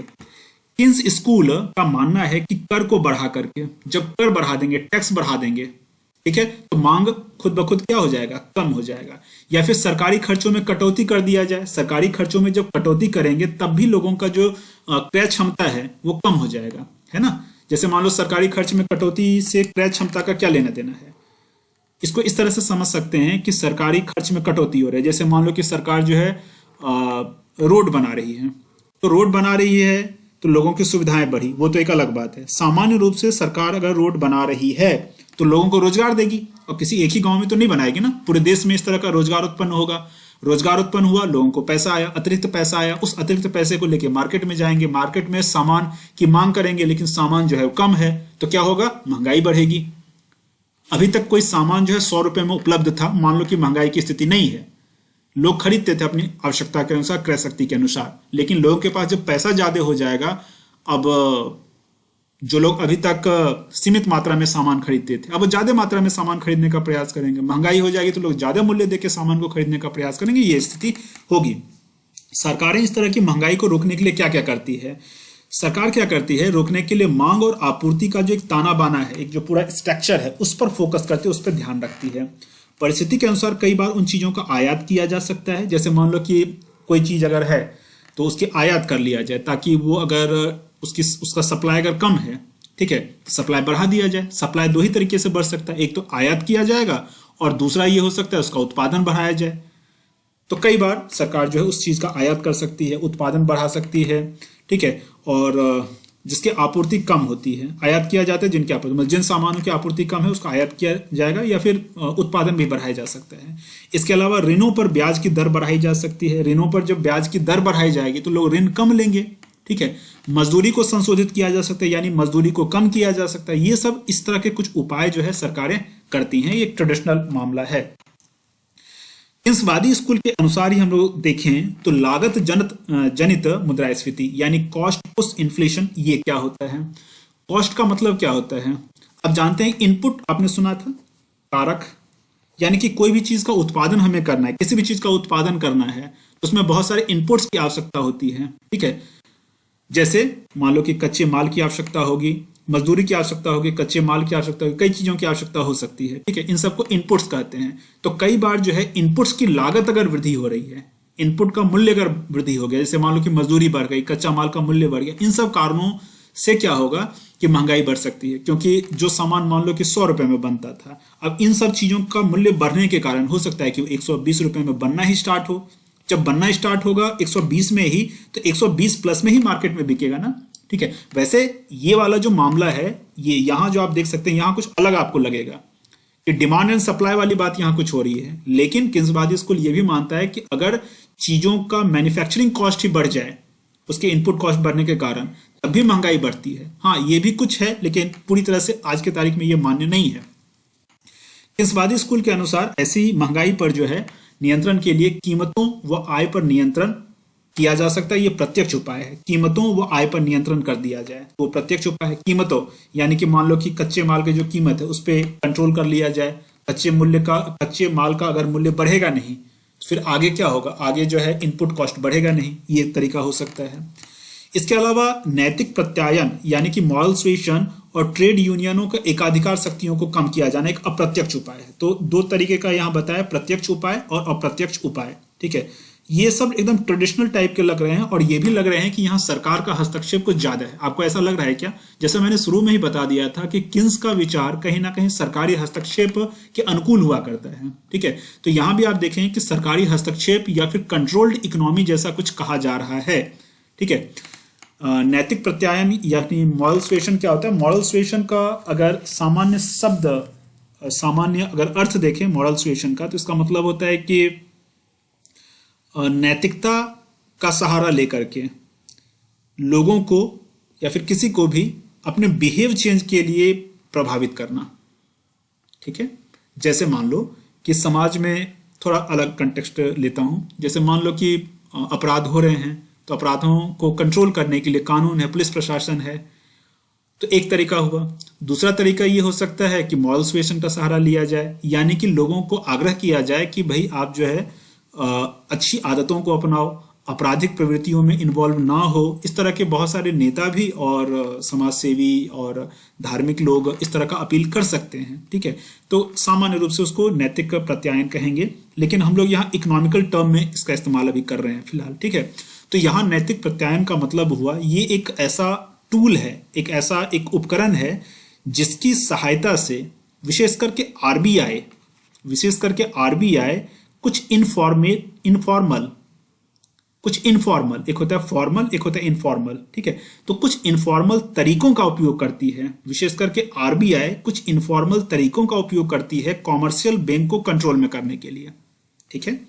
[SPEAKER 1] किन्स स्कूल का मानना है कि कर को बढ़ा करके, जब कर बढ़ा देंगे, टैक्स बढ़ा देंगे, ठीक है, तो मांग खुद ब खुद क्या हो जाएगा, कम हो जाएगा। या फिर सरकारी खर्चों में कटौती कर दिया जाए, सरकारी खर्चों में जब कटौती करेंगे तब भी लोगों का जो क्रय क्षमता है वो कम हो जाएगा, है ना। जैसे मान लो सरकारी खर्च में कटौती से क्रय क्षमता का क्या लेना देना है। इसको इस तरह से समझ सकते हैं कि सरकारी खर्च में कटौती हो रही है। जैसे मान लो कि सरकार जो है रोड बना रही है, तो रोड बना रही है तो लोगों की सुविधाएं बढ़ी, वो तो एक अलग बात है। सामान्य रूप से सरकार अगर रोड बना रही है तो लोगों को रोजगार देगी, और किसी एक ही गांव में तो नहीं बनाएगी ना, पूरे देश में इस तरह का रोजगार उत्पन्न होगा। रोजगार उत्पन्न हुआ, लोगों को पैसा आया, अतिरिक्त पैसा आया, उस अतिरिक्त पैसे को लेके मार्केट में जाएंगे, मार्केट में सामान की मांग करेंगे, लेकिन सामान जो है कम है, तो क्या होगा, महंगाई बढ़ेगी। अभी तक कोई सामान जो है 100 रुपए में उपलब्ध था, मान लो कि महंगाई की स्थिति नहीं है, लोग खरीदते थे अपनी आवश्यकता के अनुसार, क्रय शक्ति के अनुसार, लेकिन लोगों के पास जब पैसा ज्यादा हो जाएगा, अब जो लोग अभी तक सीमित मात्रा में सामान खरीदते थे, अब ज्यादा मात्रा में सामान खरीदने का प्रयास करेंगे, महंगाई हो जाएगी तो लोग ज्यादा मूल्य देकर सामान को खरीदने का प्रयास करेंगे, ये स्थिति होगी। सरकारें इस तरह की महंगाई को रोकने के लिए क्या क्या करती है। सरकार क्या करती है, रोकने के लिए मांग और आपूर्ति का जो एक ताना बाना है, एक जो पूरा स्ट्रक्चर है, उस पर फोकस करती है, उस पर ध्यान रखती है। परिस्थिति के अनुसार कई बार उन चीजों का आयात किया जा सकता है। जैसे मान लो कि कोई चीज अगर है तो उसकी आयात कर लिया जाए, ताकि वो अगर उसका सप्लाई अगर कम है, ठीक है, सप्लाई बढ़ा दिया जाए। सप्लाई दो ही तरीके से बढ़ सकता है, एक तो आयात किया जाएगा और दूसरा ये हो सकता है उसका उत्पादन बढ़ाया जाए। तो कई बार सरकार जो है उस चीज का आयात कर सकती है, उत्पादन बढ़ा सकती है, ठीक है। और जिसकी आपूर्ति कम होती है आयात किया जाता है, जिनकी आपूर्ति मतलब जिन सामानों की आपूर्ति कम है उसका आयात किया जाएगा, या फिर उत्पादन भी बढ़ाया जा सकता है। इसके अलावा ऋणों पर ब्याज की दर बढ़ाई जा सकती है। ऋणों पर जब ब्याज की दर बढ़ाई जाएगी तो लोग ऋण कम लेंगे, ठीक है। मजदूरी को संशोधित किया जा सकता है, यानी मजदूरी को कम किया जा सकता है। ये सब इस तरह के कुछ उपाय जो है सरकारें करती हैं। ये एक ट्रेडिशनल मामला है। किन्सवादी स्कूल के अनुसार ही हम लोग देखें तो लागत जनित मुद्रास्फीति यानी कॉस्ट प्लस इन्फ्लेशन, ये क्या होता है? कॉस्ट का मतलब क्या होता है? अब जानते हैं, इनपुट आपने सुना था, कारक, यानी कि कोई भी चीज का उत्पादन हमें करना है, किसी भी चीज का उत्पादन करना है तो उसमें बहुत सारे इनपुट्स की आवश्यकता होती है, ठीक है। जैसे मान लो कि कच्चे माल की आवश्यकता होगी, मजदूरी की आवश्यकता होगी, कच्चे माल की आवश्यकता होगी, कई चीजों की आवश्यकता हो सकती है, ठीक है। इन सबको इनपुट्स कहते हैं। तो कई बार जो है इनपुट्स की लागत अगर वृद्धि हो रही है, इनपुट का मूल्य अगर वृद्धि हो गया, जैसे मान लो कि मजदूरी बढ़ गई, कच्चा माल का मूल्य बढ़ गया, इन सब कारणों से क्या होगा कि महंगाई बढ़ सकती है। क्योंकि जो सामान मान लो कि 100 रुपए में बनता था, अब इन सब चीजों का मूल्य बढ़ने के कारण हो सकता है कि 120 रुपए में बनना ही स्टार्ट हो। जब बनना स्टार्ट होगा 120 में ही, तो 120 प्लस में ही मार्केट में बिकेगा ना, ठीक है। वैसे ये वाला जो मामला है, ये यहां जो आप देख सकते हैं, यहां कुछ अलग आपको लगेगा कि डिमांड एंड सप्लाई वाली बात यहां कुछ हो रही है। लेकिन किन्सवादी स्कूल ये भी मानता है कि अगर चीजों का मैन्युफैक्चरिंग कॉस्ट ही बढ़ जाए, उसके इनपुट कॉस्ट बढ़ने के कारण, तब भी महंगाई बढ़ती है। हाँ, ये भी कुछ है, लेकिन पूरी तरह से आज की तारीख में ये मान्य नहीं है। किन्सवादी स्कूल के अनुसार ऐसी महंगाई पर जो है नियंत्रण के लिए कीमतों व आय पर नियंत्रण किया जा सकता है। ये प्रत्यक्ष उपाय है, कीमतों व आय पर नियंत्रण कर दिया जाए, वो प्रत्यक्ष उपाय है। कीमतों यानी कि मान लो कि कच्चे माल की जो कीमत है उस पर कंट्रोल कर लिया जाए। कच्चे माल का अगर मूल्य बढ़ेगा नहीं, तो फिर आगे क्या होगा? आगे जो है इनपुट कॉस्ट बढ़ेगा नहीं, ये एक तरीका हो सकता है। इसके अलावा नैतिक प्रत्यायन यानी कि मॉरल सुएशन और ट्रेड यूनियनों के एकाधिकार शक्तियों को कम किया जाना एक अप्रत्यक्ष उपाय है। तो दो तरीके का यहाँ बताया, प्रत्यक्ष उपाय और अप्रत्यक्ष उपाय, ठीक है। ये सब एकदम ट्रेडिशनल टाइप के लग रहे हैं, और ये भी लग रहे हैं कि यहाँ सरकार का हस्तक्षेप कुछ ज्यादा है। आपको ऐसा लग रहा है क्या? जैसे मैंने शुरू में ही बता दिया था कि किन्स का विचार कहीं ना कहीं सरकारी हस्तक्षेप के अनुकूल हुआ करता है, ठीक है। तो यहाँ भी आप देखें कि सरकारी हस्तक्षेप या फिर कंट्रोल्ड इकोनॉमी जैसा कुछ कहा जा रहा है, ठीक है। नैतिक प्रत्यायन यानी मॉरल सुएशन क्या होता है? मॉरल सुएशन का अगर सामान्य अगर अर्थ देखें मॉरल सुएशन का, तो इसका मतलब होता है कि नैतिकता का सहारा लेकर के लोगों को या फिर किसी को भी अपने बिहेव चेंज के लिए प्रभावित करना, ठीक है। जैसे मान लो कि समाज में, थोड़ा अलग कंटेक्स्ट लेता हूं, जैसे मान लो कि अपराध हो रहे हैं, तो अपराधों को कंट्रोल करने के लिए कानून है, पुलिस प्रशासन है, तो एक तरीका हुआ। दूसरा तरीका ये हो सकता है कि मॉरल सुएशन का सहारा लिया जाए, यानी कि लोगों को आग्रह किया जाए कि भाई आप जो है अच्छी आदतों को अपनाओ, आपराधिक प्रवृत्तियों में इन्वॉल्व ना हो। इस तरह के बहुत सारे नेता भी और समाज सेवी और धार्मिक लोग इस तरह का अपील कर सकते हैं, ठीक है। तो सामान्य रूप से उसको नैतिक प्रत्यायन कहेंगे, लेकिन हम लोग यहाँ इकोनॉमिकल टर्म में इसका इस्तेमाल अभी कर रहे हैं फिलहाल, ठीक है। तो यहाँ नैतिक प्रत्यायन का मतलब हुआ, ये एक ऐसा टूल है, एक उपकरण है जिसकी सहायता से विशेष करके आरबीआई कुछ इनफॉर्मल, एक होता है फॉर्मल, एक होता है इनफॉर्मल, ठीक है। तो कुछ इनफॉर्मल तरीकों का उपयोग करती है, विशेष करके आरबीआई कुछ इनफॉर्मल तरीकों का उपयोग करती है कॉमर्शियल बैंक को कंट्रोल में करने के लिए, ठीक है।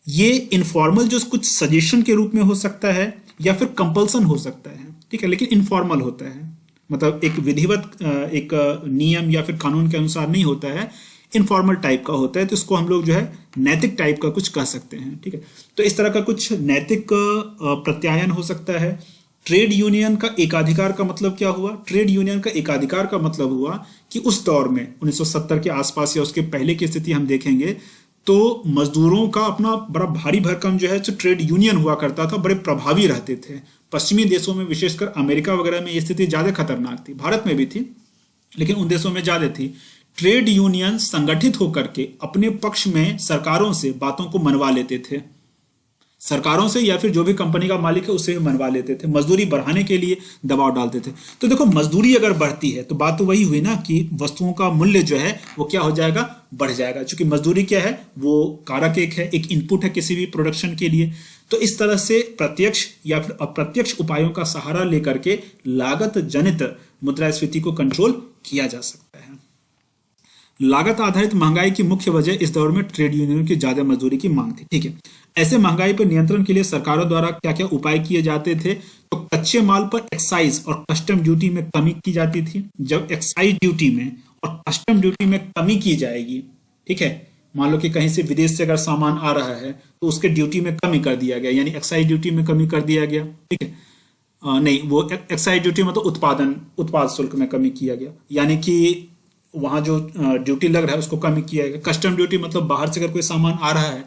[SPEAKER 1] ये इनफॉर्मल जो कुछ सजेशन के रूप में हो सकता है या फिर कंपल्सन हो सकता है, ठीक है, लेकिन इनफॉर्मल होता है, मतलब एक विधिवत एक नियम या फिर कानून के अनुसार नहीं होता है, इनफॉर्मल टाइप का होता है। तो इसको हम लोग जो है नैतिक टाइप का कुछ कह सकते हैं, ठीक है। तो इस तरह का कुछ नैतिक प्रत्यायन हो सकता है। ट्रेड यूनियन का एकाधिकार का मतलब क्या हुआ? ट्रेड यूनियन का एकाधिकार का मतलब हुआ कि उस दौर में 1970 के आसपास या उसके पहले की स्थिति हम देखेंगे तो मजदूरों का अपना बड़ा भारी भरकम जो है जो ट्रेड यूनियन हुआ करता था, बड़े प्रभावी रहते थे। पश्चिमी देशों में, विशेषकर अमेरिका वगैरह में ये स्थिति ज्यादा खतरनाक थी, भारत में भी थी लेकिन उन देशों में ज्यादा थी। ट्रेड यूनियन संगठित होकर के अपने पक्ष में सरकारों से बातों को मनवा लेते थे, सरकारों से या फिर जो भी कंपनी का मालिक है उससे भी मनवा लेते थे, मजदूरी बढ़ाने के लिए दबाव डालते थे। तो देखो, मजदूरी अगर बढ़ती है तो बात तो वही हुई ना कि वस्तुओं का मूल्य जो है वो क्या हो जाएगा, बढ़ जाएगा। क्योंकि मजदूरी क्या है, वो कारक एक है, एक इनपुट है किसी भी प्रोडक्शन के लिए। तो इस तरह से प्रत्यक्ष या फिर अप्रत्यक्ष उपायों का सहारा लेकर के लागत जनित मुद्रास्फीति को कंट्रोल किया जा सकता है। लागत आधारित महंगाई की मुख्य वजह इस दौर में ट्रेड यूनियन की ज्यादा मजदूरी की मांग थी। ठीक है, ऐसे महंगाई पर नियंत्रण के लिए सरकारों द्वारा क्या क्या उपाय किए जाते थे? तो कच्चे माल पर एक्साइज और कस्टम ड्यूटी में कमी की जाती थी। जब एक्साइज ड्यूटी में और कस्टम ड्यूटी में कमी की जाएगी, ठीक है, मान लो कि कहीं से विदेश से अगर सामान आ रहा है तो उसके ड्यूटी में कमी कर दिया गया, यानी एक्साइज ड्यूटी में कमी कर दिया गया। ठीक है, नहीं, वो एक्साइज ड्यूटी मतलब उत्पाद शुल्क में कमी किया गया, यानी कि वहां जो ड्यूटी लग रहा है उसको कमी किया गया। कस्टम ड्यूटी मतलब बाहर से अगर कोई सामान आ रहा है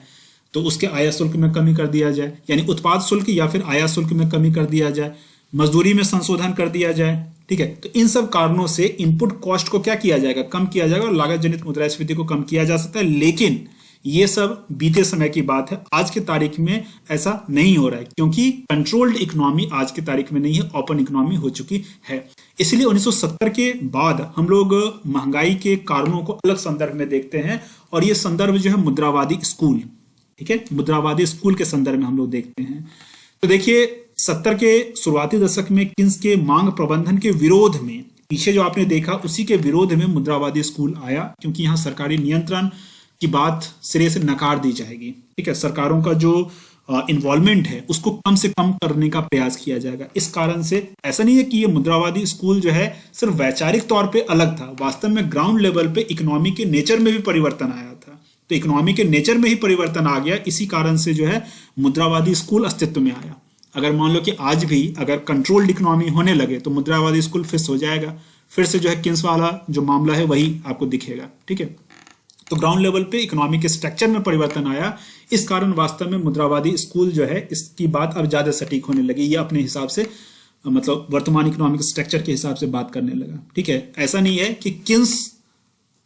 [SPEAKER 1] तो उसके आयात शुल्क में कमी कर दिया जाए, यानी उत्पाद शुल्क या फिर आयात शुल्क में कमी कर दिया जाए, मजदूरी में संशोधन कर दिया जाए। ठीक है, तो इन सब कारणों से इनपुट कॉस्ट को क्या किया जाएगा, कम किया जाएगा और लागत जनित मुद्रास्फीति को कम किया जा सकता है। लेकिन ये सब बीते समय की बात है, आज की तारीख में ऐसा नहीं हो रहा है, क्योंकि कंट्रोल्ड इकोनॉमी आज की तारीख में नहीं है, ओपन इकोनॉमी हो चुकी है। इसलिए 1970 के बाद हम लोग महंगाई के कारणों को अलग संदर्भ में देखते हैं, और ये संदर्भ जो है मुद्रावादी स्कूल, ठीक है, मुद्रावादी स्कूल के संदर्भ में हम लोग देखते हैं। तो देखिए, 70 के शुरुआती दशक में किन्स के मांग प्रबंधन के विरोध में, पीछे जो आपने देखा उसी के विरोध में मुद्रावादी स्कूल आया, क्योंकि यहाँ सरकारी नियंत्रण की बात सिरे से नकार दी जाएगी। ठीक है, सरकारों का जो इन्वॉल्वमेंट है उसको कम से कम करने का प्रयास किया जाएगा। इस कारण से ऐसा नहीं है कि ये मुद्रावादी स्कूल जो है सिर्फ वैचारिक तौर पे अलग था, वास्तव में ग्राउंड लेवल पे इकोनॉमी के नेचर में भी परिवर्तन आया था। तो इकोनॉमी के नेचर में ही परिवर्तन आ गया, इसी कारण से जो है मुद्रावादी स्कूल अस्तित्व में आया। अगर मान लो कि आज भी अगर कंट्रोल्ड इकोनॉमी होने लगे तो मुद्रावादी स्कूल फिर हो जाएगा, फिर से जो है किन्स वाला जो मामला है वही आपको दिखेगा। ठीक है, तो ग्राउंड लेवल पे इकोनॉमी के स्ट्रक्चर में परिवर्तन आया, इस कारण वास्तव में मुद्रावादी स्कूल जो है इसकी बात अब ज्यादा सटीक होने लगी, ये अपने हिसाब से मतलब वर्तमान इकोनॉमिक स्ट्रक्चर के हिसाब से बात करने लगा। ठीक है, ऐसा नहीं है कि किन्स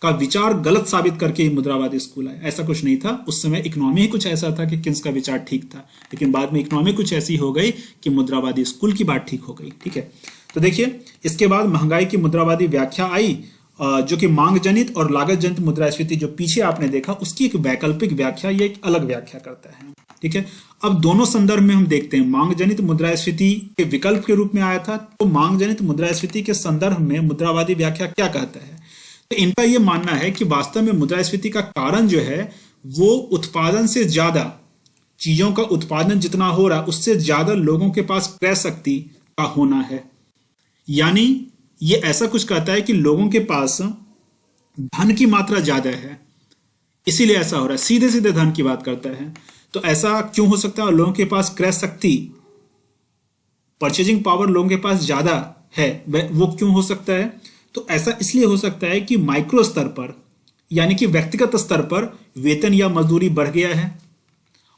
[SPEAKER 1] का विचार गलत साबित करके ही मुद्रावादी स्कूल आया, ऐसा कुछ नहीं था। उस समय इकोनॉमी ही कुछ ऐसा था कि किन्स का विचार ठीक था, लेकिन बाद में इकोनॉमी कुछ ऐसी हो गई कि मुद्रावादी स्कूल की बात ठीक हो गई। ठीक है, तो देखिए, इसके बाद महंगाई की मुद्रावादी व्याख्या आई, जो कि मांग जनित और लागत जनित मुद्रास्फीति जो पीछे आपने देखा उसकी एक वैकल्पिक व्याख्या या एक अलग व्याख्या करता है। ठीक है, अब दोनों संदर्भ में हम देखते हैं, मांग जनित मुद्रास्फीति के विकल्प के रूप में आया था, तो मांग जनित मुद्रास्फीति के संदर्भ में मुद्रावादी व्याख्या क्या कहता है? तो इनका यह मानना है कि वास्तव में मुद्रास्फीति का कारण जो है वो उत्पादन से ज्यादा, चीजों का उत्पादन जितना हो रहा उससे ज्यादा लोगों के पास क्रय शक्ति का होना है। यानी ये ऐसा कुछ कहता है कि लोगों के पास धन की मात्रा ज्यादा है, इसीलिए ऐसा हो रहा है, सीधे सीधे धन की बात करता है। तो ऐसा क्यों हो सकता है? लोगों के पास क्रय शक्ति, परचेजिंग पावर लोगों के पास ज्यादा है, वो क्यों हो सकता है? तो ऐसा इसलिए हो सकता है कि माइक्रो स्तर पर, यानी कि व्यक्तिगत स्तर पर वेतन या मजदूरी बढ़ गया है,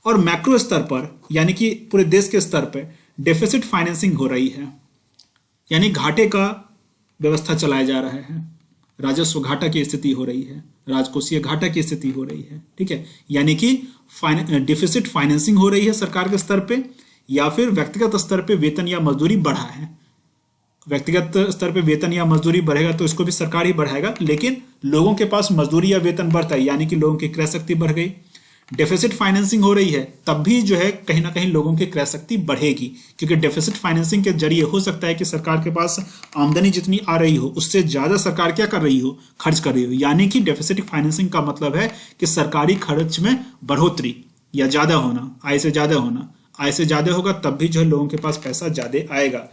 [SPEAKER 1] और मैक्रो स्तर पर, यानी कि पूरे देश के स्तर पर डेफिसिट फाइनेंसिंग हो रही है, यानी घाटे का व्यवस्था चलाया जा रहा है, राजस्व घाटा की स्थिति हो रही है, राजकोषीय घाटा की स्थिति हो रही है। ठीक है, यानी कि डिफिसिट फाइनेंसिंग हो रही है सरकार के स्तर पे, या फिर व्यक्तिगत स्तर पे वेतन या मजदूरी बढ़ा है। व्यक्तिगत स्तर पे वेतन या मजदूरी बढ़ेगा तो इसको भी सरकार ही बढ़ाएगा, लेकिन लोगों के पास मजदूरी या वेतन बढ़ता है, यानी कि लोगों की क्रय शक्ति बढ़ गई। डेफिसिट फाइनेंसिंग हो रही है, तब भी जो है कहीं ना कहीं लोगों की क्रय शक्ति बढ़ेगी, क्योंकि डेफिसिट फाइनेंसिंग के जरिए हो सकता है कि सरकार के पास आमदनी जितनी आ रही हो उससे ज्यादा सरकार क्या कर रही हो, खर्च कर रही हो। यानी कि डेफिसिट फाइनेंसिंग का मतलब है कि सरकारी खर्च में बढ़ोतरी या ज्यादा होना, आय से ज्यादा होना, आय से ज्यादा होगा तब भी जो है लोगों के पास पैसा ज्यादा आएगा।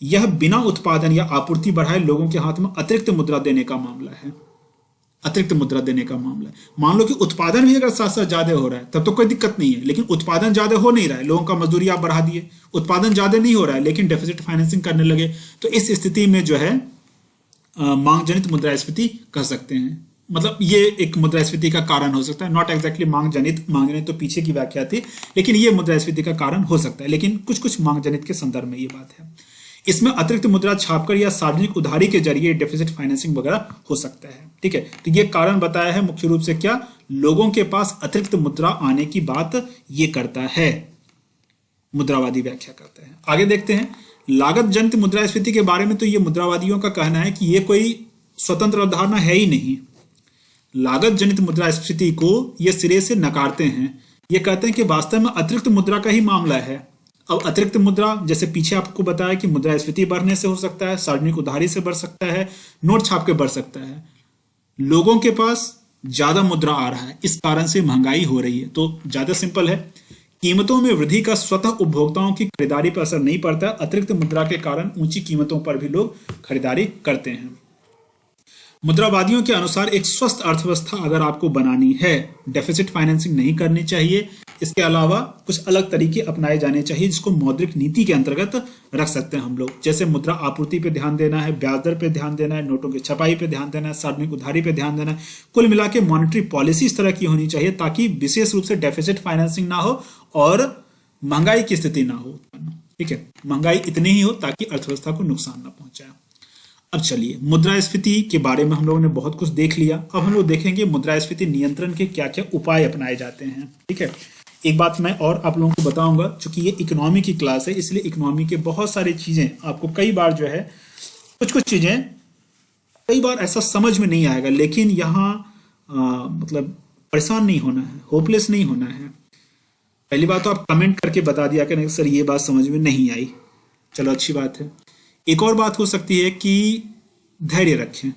[SPEAKER 1] यह बिना उत्पादन या आपूर्ति बढ़ाए लोगों के हाथ में अतिरिक्त मुद्रा देने का मामला है, अतिरिक्त मुद्रा देने का मामला है। मान लो कि उत्पादन भी अगर साथ साथ ज्यादा हो रहा है तब तो कोई दिक्कत नहीं है, लेकिन उत्पादन ज्यादा हो नहीं रहा है, लोगों का मजदूरी आप बढ़ा दिए, उत्पादन ज्यादा नहीं हो रहा है लेकिन डेफिसिट फाइनेंसिंग करने लगे, तो इस स्थिति में जो है मांग जनित मुद्रास्फीति कह सकते हैं। मतलब ये एक मुद्रास्फीति का कारण हो सकता है, नॉट एग्जैक्टली मांग जनित तो पीछे की व्याख्या थी, लेकिन ये मुद्रास्फीति का कारण हो सकता है, लेकिन कुछ कुछ मांग जनित के संदर्भ में ये बात है। इसमें अतिरिक्त मुद्रा छापकर या सार्वजनिक उधारी के जरिए डेफिसिट फाइनेंसिंग वगैरह हो सकता है। ठीक है, तो ये कारण बताया है मुख्य रूप से क्या, लोगों के पास अतिरिक्त मुद्रा आने की बात ये करता है, मुद्रावादी व्याख्या करते हैं। आगे देखते हैं लागत जनित मुद्रास्फीति के बारे में। तो ये मुद्रावादियों का कहना है कि ये कोई स्वतंत्र अवधारणा है ही नहीं। लागत जनित मुद्रास्फीति को ये सिरे से नकारते हैं। ये कहते हैं कि वास्तव में अतिरिक्त मुद्रा का ही मामला है। अब अतिरिक्त मुद्रा जैसे पीछे आपको बताया कि मुद्रास्फीति बढ़ने से हो सकता है, सार्वजनिक उधारी से बढ़ सकता है, नोट छाप के बढ़ सकता है। लोगों के पास ज्यादा मुद्रा आ रहा है, इस कारण से महंगाई हो रही है। तो ज्यादा सिंपल है, कीमतों में वृद्धि का स्वतः उपभोक्ताओं की खरीदारी पर असर नहीं पड़ता। अतिरिक्त मुद्रा के कारण ऊंची कीमतों पर भी लोग खरीदारी करते हैं। मुद्रावादियों के अनुसार एक स्वस्थ अर्थव्यवस्था अगर आपको बनानी है, डेफिसिट फाइनेंसिंग नहीं करनी चाहिए। इसके अलावा कुछ अलग तरीके अपनाए जाने चाहिए जिसको मौद्रिक नीति के अंतर्गत रख सकते हैं हम लोग। जैसे मुद्रा आपूर्ति पे ध्यान देना है, ब्याज दर पे ध्यान देना है, नोटों की छपाई पे ध्यान देना है, सार्वजनिक उधारी पे ध्यान देना है। कुल मिला के मॉनेटरी पॉलिसी इस तरह की होनी चाहिए ताकि विशेष रूप से डेफिसिट फाइनेंसिंग ना हो और महंगाई की स्थिति ना हो। ठीक है, महंगाई इतनी ही हो ताकि अर्थव्यवस्था को नुकसान ना पहुंचाए। अब चलिए मुद्रास्फीति के बारे में हम लोगों ने बहुत कुछ देख लिया। अब हम लोग देखेंगे मुद्रास्फीति नियंत्रण के क्या क्या उपाय अपनाए जाते हैं। ठीक है, एक बात मैं और आप लोगों को बताऊंगा, चूंकि ये इकोनॉमी की क्लास है इसलिए इकोनॉमी के बहुत सारी चीजें आपको कई बार जो है कुछ चीजें कई बार ऐसा समझ में नहीं आएगा, लेकिन यहाँ मतलब परेशान नहीं होना है, होपलेस नहीं होना है। पहली बात तो आप कमेंट करके बता दिया कि सर ये बात समझ में नहीं आई, चलो अच्छी बात है। एक और बात हो सकती है कि धैर्य रखें,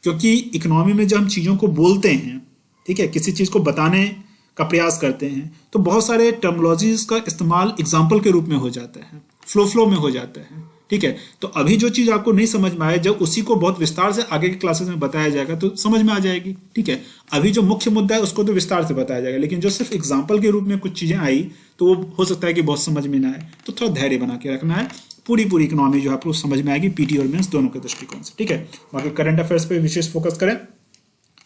[SPEAKER 1] क्योंकि इकोनॉमी में जब हम चीज़ों को बोलते हैं, ठीक है, किसी चीज़ को बताने का प्रयास करते हैं तो बहुत सारे टर्मिनोलॉजीज का इस्तेमाल एग्जाम्पल के रूप में हो जाता है, फ्लो में हो जाता है। ठीक है, तो अभी जो चीज़ आपको नहीं समझ में आए, जब उसी को बहुत विस्तार से आगे के क्लासेस में बताया जाएगा तो समझ में आ जाएगी। ठीक है, अभी जो मुख्य मुद्दा है उसको तो विस्तार से बताया जाएगा, लेकिन जो सिर्फ एग्जाम्पल के रूप में कुछ चीज़ें आई तो वो हो सकता है कि बहुत समझ में ना आए, तो थोड़ा धैर्य बना के रखना है। पूरी इकोनॉमी जो आपको समझ में आएगी पीटी और मेंस दोनों के दृष्टिकोण से। ठीक है, बाकी करंट अफेयर्स पे विशेष फोकस करें।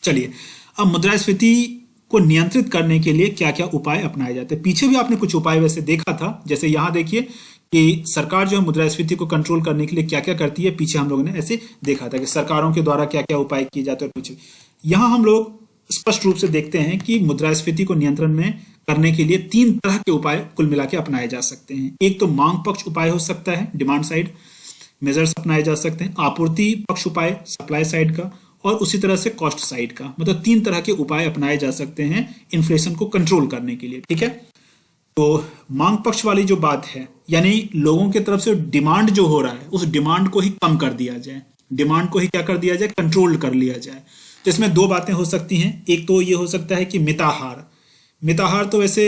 [SPEAKER 1] चलिए, अब मुद्रास्फीति को नियंत्रित करने के लिए क्या क्या उपाय अपनाए जाते हैं। पीछे भी आपने कुछ उपाय वैसे देखा था, जैसे यहाँ देखिए कि सरकार जो है मुद्रास्फीति को कंट्रोल करने के लिए क्या क्या करती है। पीछे हम लोगों ने ऐसे देखा था कि सरकारों के द्वारा क्या क्या उपाय किए जाते हैं। पीछे यहाँ हम लोग स्पष्ट रूप से देखते हैं कि मुद्रास्फीति को नियंत्रण में करने के लिए 3 तरह के उपाय कुल मिला के अपनाए जा सकते हैं। एक तो मांग पक्ष उपाय हो सकता है, डिमांड साइड मेजर्स अपनाए जा सकते हैं, आपूर्ति पक्ष उपाय सप्लाई साइड का, और उसी तरह से कॉस्ट साइड का। मतलब 3 तरह के उपाय अपनाए जा सकते हैं इन्फ्लेशन को कंट्रोल करने के लिए। ठीक है, तो मांग पक्ष वाली जो बात है, यानी लोगों की तरफ से डिमांड जो हो रहा है उस डिमांड को ही कम कर दिया जाए, डिमांड को ही क्या कर दिया जाए, कंट्रोल कर लिया जाए। तो इसमें 2 बातें हो सकती हैं। एक तो ये हो सकता है कि मिताहार, मिताहार तो वैसे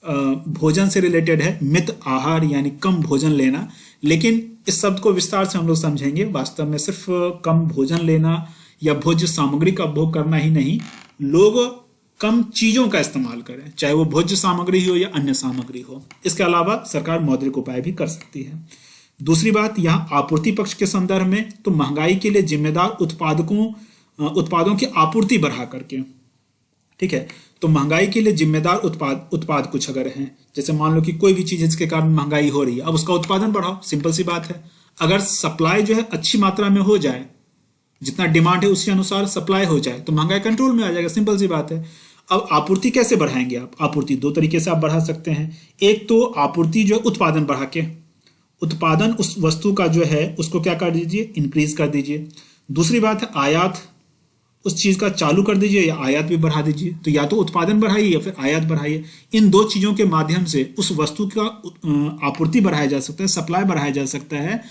[SPEAKER 1] भोजन से रिलेटेड है, मित आहार यानी कम भोजन लेना, लेकिन इस शब्द को विस्तार से हम लोग समझेंगे। वास्तव में सिर्फ कम भोजन लेना या भोज्य सामग्री का उपभोग करना ही नहीं, लोग कम चीजों का इस्तेमाल करें, चाहे वो भोज्य सामग्री हो या अन्य सामग्री हो। इसके अलावा सरकार मौद्रिक उपाय भी कर सकती है। दूसरी बात, यहाँ आपूर्ति पक्ष के संदर्भ में तो महंगाई के लिए जिम्मेदार उत्पादों की आपूर्ति बढ़ा करके। ठीक है, तो महंगाई के लिए जिम्मेदार उत्पाद कुछ अगर हैं, जैसे मान लो कि कोई भी चीज जिसके कारण महंगाई हो रही है, अब उसका उत्पादन बढ़ाओ, सिंपल सी बात है। अगर सप्लाई जो है अच्छी मात्रा में हो जाए, जितना डिमांड है उसी अनुसार सप्लाई हो जाए तो महंगाई कंट्रोल में आ जाएगा, सिंपल सी बात है। अब आपूर्ति कैसे बढ़ाएंगे आप? आपूर्ति 2 तरीके से आप बढ़ा सकते हैं। एक तो आपूर्ति जो है उत्पादन बढ़ा के, उत्पादन उस वस्तु का जो है उसको क्या कर दीजिए, इंक्रीज कर दीजिए। दूसरी बात है आयात, उस चीज का चालू कर दीजिए या आयात भी बढ़ा दीजिए। तो या तो उत्पादन बढ़ाइए या फिर आयात बढ़ाइए। इन 2 चीजों के माध्यम से उस वस्तु का आपूर्ति बढ़ाया जा सकता है, सप्लाई बढ़ाया जा सकता है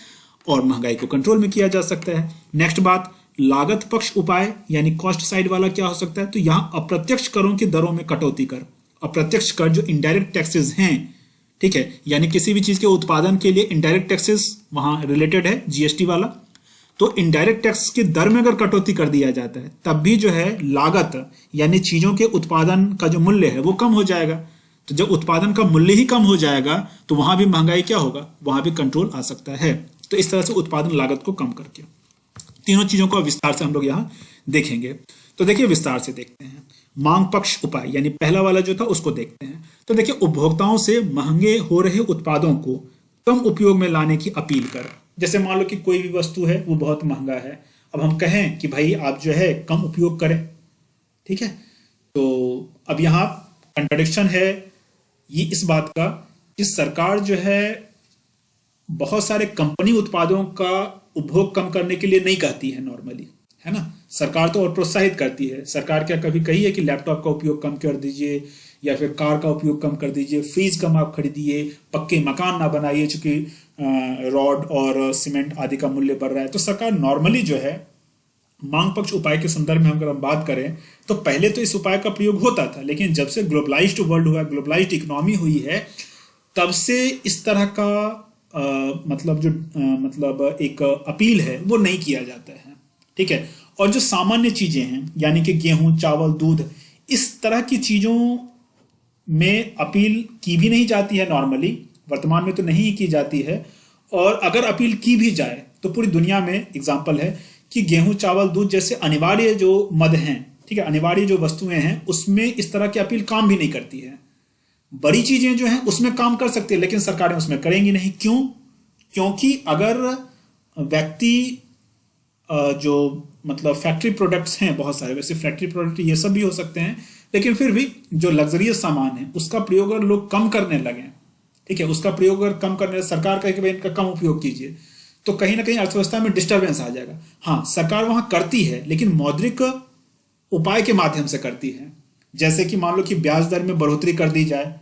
[SPEAKER 1] और महंगाई को कंट्रोल में किया जा सकता है। नेक्स्ट बात, लागत पक्ष उपाय यानी कॉस्ट साइड वाला क्या हो सकता है, तो यहाँ अप्रत्यक्ष करों की दरों में कटौती कर, अप्रत्यक्ष कर जो इनडायरेक्ट टैक्सेस हैं, ठीक है, यानी किसी भी चीज के उत्पादन के लिए इनडायरेक्ट टैक्सेस वहां रिलेटेड है, जीएसटी वाला। तो इनडायरेक्ट टैक्स की दर में अगर कटौती कर दिया जाता है तब भी जो है लागत यानी चीजों के उत्पादन का जो मूल्य है वो कम हो जाएगा। तो जब उत्पादन का मूल्य ही कम हो जाएगा तो वहां भी महंगाई क्या होगा, वहां भी कंट्रोल आ सकता है। तो इस तरह से उत्पादन लागत को कम करके तीनों चीजों को विस्तार से हम लोग यहाँ देखेंगे। तो देखिए विस्तार से देखते हैं। मांग पक्ष उपाय यानी पहला वाला जो था उसको देखते हैं। तो देखिए उपभोक्ताओं से महंगे हो रहे उत्पादों को कम उपयोग में लाने की अपील कर। जैसे मान लो कि कोई भी वस्तु है वो बहुत महंगा है, अब हम कहें कि भाई आप जो है कम उपयोग करें, ठीक है। तो अब यहाँ कंट्राडिक्शन है ये इस बात का कि सरकार जो है बहुत सारे कंपनी उत्पादों का उपभोग कम करने के लिए नहीं कहती है नॉर्मली, है ना। सरकार तो और प्रोत्साहित करती है। सरकार क्या कभी कही है कि लैपटॉप का उपयोग कम कर दीजिए या फिर कार का उपयोग कम कर दीजिए, फ्रीज कम आप खरीदिए, पक्के मकान ना बनाइए चूंकि रॉड और सीमेंट आदि का मूल्य बढ़ रहा है। तो सरकार नॉर्मली जो है मांग पक्ष उपाय के संदर्भ में अगर हम बात करें तो पहले तो इस उपाय का प्रयोग होता था, लेकिन जब से ग्लोबलाइज्ड वर्ल्ड हुआ, ग्लोबलाइज्ड इकोनॉमी हुई है, तब से इस तरह का मतलब एक अपील है वो नहीं किया जाता है, ठीक है। और जो सामान्य चीजें हैं यानी कि गेहूं, चावल, दूध, इस तरह की चीजों में अपील की भी नहीं जाती है नॉर्मली, वर्तमान में तो नहीं की जाती है। और अगर अपील की भी जाए तो पूरी दुनिया में एग्जाम्पल है कि गेहूं, चावल, दूध जैसे अनिवार्य जो मद हैं, ठीक है, अनिवार्य जो वस्तुएं हैं, उसमें इस तरह की अपील काम भी नहीं करती है। बड़ी चीजें जो हैं उसमें काम कर सकती है, लेकिन सरकारें उसमें करेंगी नहीं। क्यों? क्योंकि अगर व्यक्ति जो मतलब फैक्ट्री प्रोडक्ट्स हैं बहुत सारे, वैसे फैक्ट्री प्रोडक्ट ये सब भी हो सकते हैं, लेकिन फिर भी जो लग्जरियस सामान है उसका प्रयोग अगर लोग कम करने लगे, ठीक है, उसका प्रयोग अगर कम करने, सरकार कहे कि भाई इनका कम उपयोग कीजिए, तो कहीं ना कहीं अर्थव्यवस्था में डिस्टर्बेंस आ जाएगा। हाँ, सरकार वहां करती है लेकिन मौद्रिक उपाय के माध्यम से करती है। जैसे कि मान लो कि ब्याज दर में बढ़ोतरी कर दी जाए,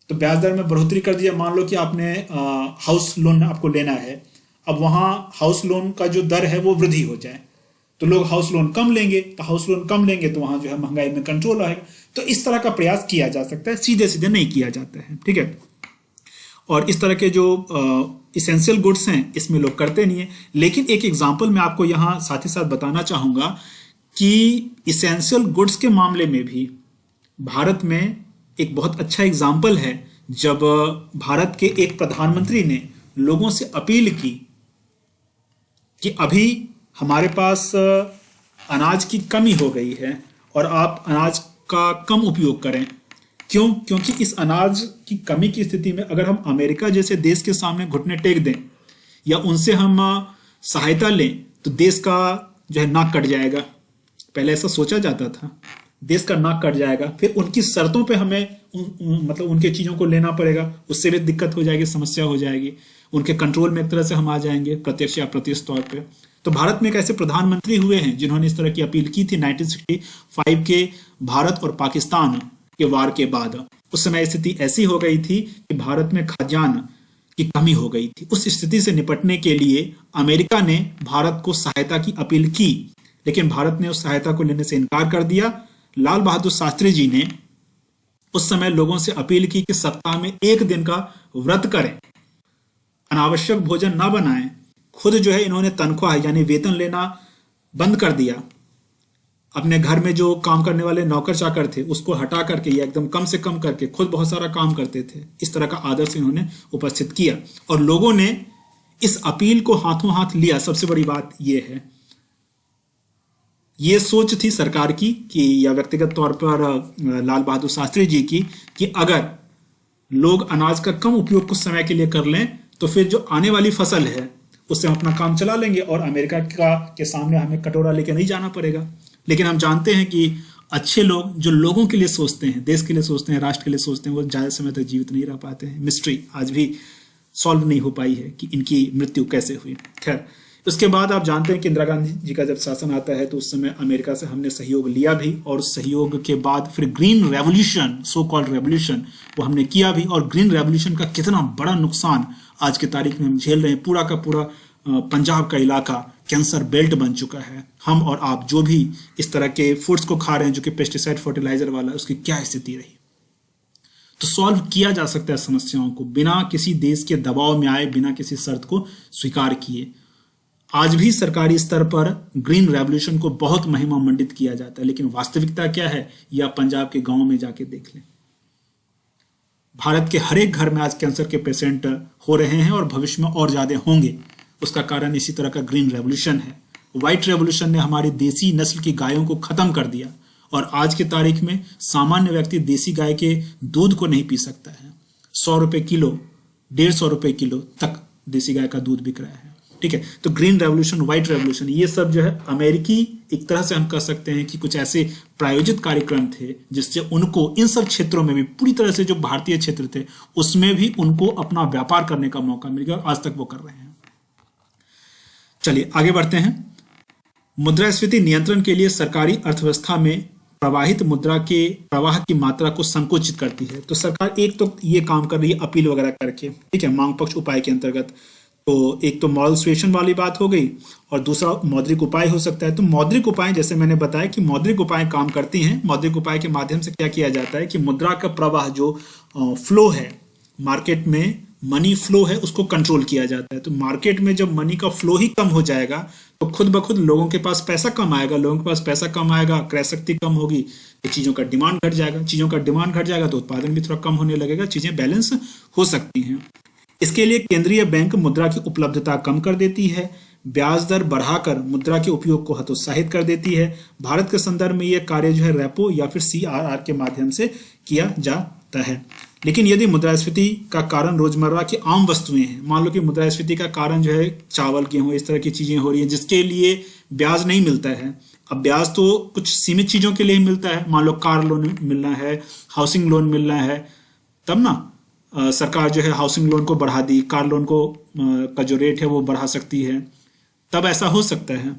[SPEAKER 1] तो ब्याज दर में बढ़ोतरी कर दी जाए। मान लो कि आपने हाउस लोन आपको लेना है, अब वहां हाउस लोन का जो दर है वो वृद्धि हो जाए, तो लोग हाउस लोन कम लेंगे, तो हाउस लोन कम लेंगे तो वहां जो है महंगाई में कंट्रोल आएगा। तो इस तरह का प्रयास किया जा सकता है, सीधे सीधे नहीं किया जाता है, ठीक है। और इस तरह के जो इसेंशियल गुड्स हैं इसमें लोग करते नहीं है। लेकिन एक एग्जांपल मैं आपको यहां साथ ही साथ बताना चाहूंगा कि इसेंशियल गुड्स के मामले में भी भारत में एक बहुत अच्छा एग्जाम्पल है, जब भारत के एक प्रधानमंत्री ने लोगों से अपील की कि अभी हमारे पास अनाज की कमी हो गई है और आप अनाज का कम उपयोग करें। क्यों? क्योंकि इस अनाज की कमी की स्थिति में अगर हम अमेरिका जैसे देश के सामने घुटने टेक दें या उनसे हम सहायता लें तो देश का जो है नाक कट जाएगा। पहले ऐसा सोचा जाता था, देश का नाक कट जाएगा, फिर उनकी शर्तों पे हमें मतलब उनके चीजों को लेना पड़ेगा, उससे भी दिक्कत हो जाएगी, समस्या हो जाएगी, उनके कंट्रोल में एक तरह से हम आ जाएंगे प्रत्यक्ष या अप्रत्यक्ष तौर पे। तो भारत में एक ऐसे प्रधानमंत्री हुए हैं जिन्होंने इस तरह की अपील की थी 1965 के भारत और पाकिस्तान के वार के बाद। उस समय स्थिति ऐसी हो गई थी कि भारत में खाद्यान्न की कमी हो गई थी। उस स्थिति से निपटने के लिए अमेरिका ने भारत को सहायता की अपील की, लेकिन भारत ने उस सहायता को लेने से इनकार कर दिया। लाल बहादुर शास्त्री जी ने उस समय लोगों से अपील की कि सप्ताह में एक दिन का व्रत करें, अनावश्यक भोजन ना बनाएं। खुद जो है इन्होंने तनख्वाह यानी वेतन लेना बंद कर दिया। अपने घर में जो काम करने वाले नौकर चाकर थे उसको हटा करके या एकदम कम से कम करके खुद बहुत सारा काम करते थे। इस तरह का आदर्श इन्होंने उपस्थित किया और लोगों ने इस अपील को हाथों हाथ लिया। सबसे बड़ी बात यह है, ये सोच थी सरकार की कि या व्यक्तिगत तौर पर लाल बहादुर शास्त्री जी की कि अगर लोग अनाज का कम उपयोग कुछ समय के लिए कर लें तो फिर जो आने वाली फसल है उससे हम अपना काम चला लेंगे और अमेरिका के सामने हमें कटोरा लेके नहीं जाना पड़ेगा। लेकिन हम जानते हैं कि अच्छे लोग जो लोगों के लिए सोचते हैं, देश के लिए सोचते हैं, राष्ट्र के लिए सोचते हैं, वो ज्यादा समय तक जीवित नहीं रह पाते हैं। मिस्ट्री आज भी सॉल्व नहीं हो पाई है कि इनकी मृत्यु कैसे हुई। खैर, उसके बाद आप जानते हैं कि इंदिरा गांधी जी का जब शासन आता है तो उस समय अमेरिका से हमने सहयोग लिया भी और उस सहयोग के बाद फिर green revolution, so called revolution, वो हमने किया भी। और ग्रीन रेवोल्यूशन का कितना बड़ा नुकसान आज के तारीख में हम झेल रहे हैं। पूरा का पूरा पंजाब का इलाका कैंसर बेल्ट बन चुका है। हम और आप जो भी इस तरह के फूड्स को खा रहे हैं जो कि पेस्टिसाइड फर्टिलाइजर वाला, उसकी क्या स्थिति रही। तो सॉल्व किया जा सकता है समस्याओं को बिना किसी देश के दबाव में आए, बिना किसी शर्त को स्वीकार किए। आज भी सरकारी स्तर पर ग्रीन रेवोल्यूशन को बहुत महिमा मंडित किया जाता है, लेकिन वास्तविकता क्या है यह पंजाब के गांव में जाके देख लें। भारत के हर एक घर में आज कैंसर के पेशेंट हो रहे हैं और भविष्य में और ज्यादा होंगे। उसका कारण इसी तरह का ग्रीन रेवोल्यूशन है। व्हाइट रेवोल्यूशन ने हमारी देसी नस्ल की गायों को खत्म कर दिया और आज की तारीख में सामान्य व्यक्ति देसी गाय के दूध को नहीं पी सकता है। 100 रुपए किलो, 150 रुपए किलो तक देसी गाय का दूध बिक रहा है। ठीक है, तो ग्रीन रेवोल्यूशन, व्हाइट रेवोल्यूशन, ये सब जो है अमेरिकी, एक तरह से हम कह सकते हैं कि कुछ ऐसे प्रायोजित कार्यक्रम थे जिससे उनको इन सब क्षेत्रों में भी, पूरी तरह से जो भारतीय क्षेत्र थे उसमें भी उनको अपना व्यापार करने का मौका मिल गया और आज तक वो कर रहे हैं। चलिए आगे बढ़ते हैं। मुद्रास्फीति नियंत्रण के लिए सरकारी अर्थव्यवस्था में प्रवाहित मुद्रा के प्रवाह की मात्रा को संकुचित करती है। तो सरकार एक तो ये काम कर रही है अपील वगैरह करके, ठीक है, मांग पक्ष उपाय के अंतर्गत। तो एक तो मॉरल सुएशन वाली बात हो गई और दूसरा मौद्रिक उपाय हो सकता है। तो मौद्रिक उपाय, जैसे मैंने बताया कि मौद्रिक उपाय काम करती हैं। मौद्रिक उपाय के माध्यम से क्या किया जाता है कि मुद्रा का प्रवाह, जो फ्लो है मार्केट में, मनी फ्लो है, उसको कंट्रोल किया जाता है। तो मार्केट में जब मनी का फ्लो ही कम हो जाएगा तो खुद ब खुद लोगों के पास पैसा कम आएगा, लोगों के पास पैसा कम आएगा, क्रय शक्ति कम होगी, तो चीज़ों का डिमांड घट जाएगा, चीज़ों का डिमांड घट जाएगा तो उत्पादन भी थोड़ा कम होने लगेगा, चीज़ें बैलेंस हो सकती हैं। इसके लिए केंद्रीय बैंक मुद्रा की उपलब्धता कम कर देती है, ब्याज दर बढ़ाकर मुद्रा के उपयोग को हतोत्साहित कर देती है। भारत के संदर्भ में यह कार्य जो है रेपो या फिर CRR के माध्यम से किया जाता है। लेकिन यदि मुद्रास्फीति का कारण रोजमर्रा की आम वस्तुएं हैं, मान लो कि मुद्रास्फीति का कारण जो है चावल, गेहूं, इस तरह की चीजें हो रही हैं जिसके लिए ब्याज नहीं मिलता है। अब ब्याज तो कुछ सीमित चीजों के लिए ही मिलता है, मान लो कार लोन मिलना है, हाउसिंग लोन मिलना है, तब ना सरकार जो है हाउसिंग लोन को बढ़ा दी, कार लोन को का जो रेट है वो बढ़ा सकती है, तब ऐसा हो सकता है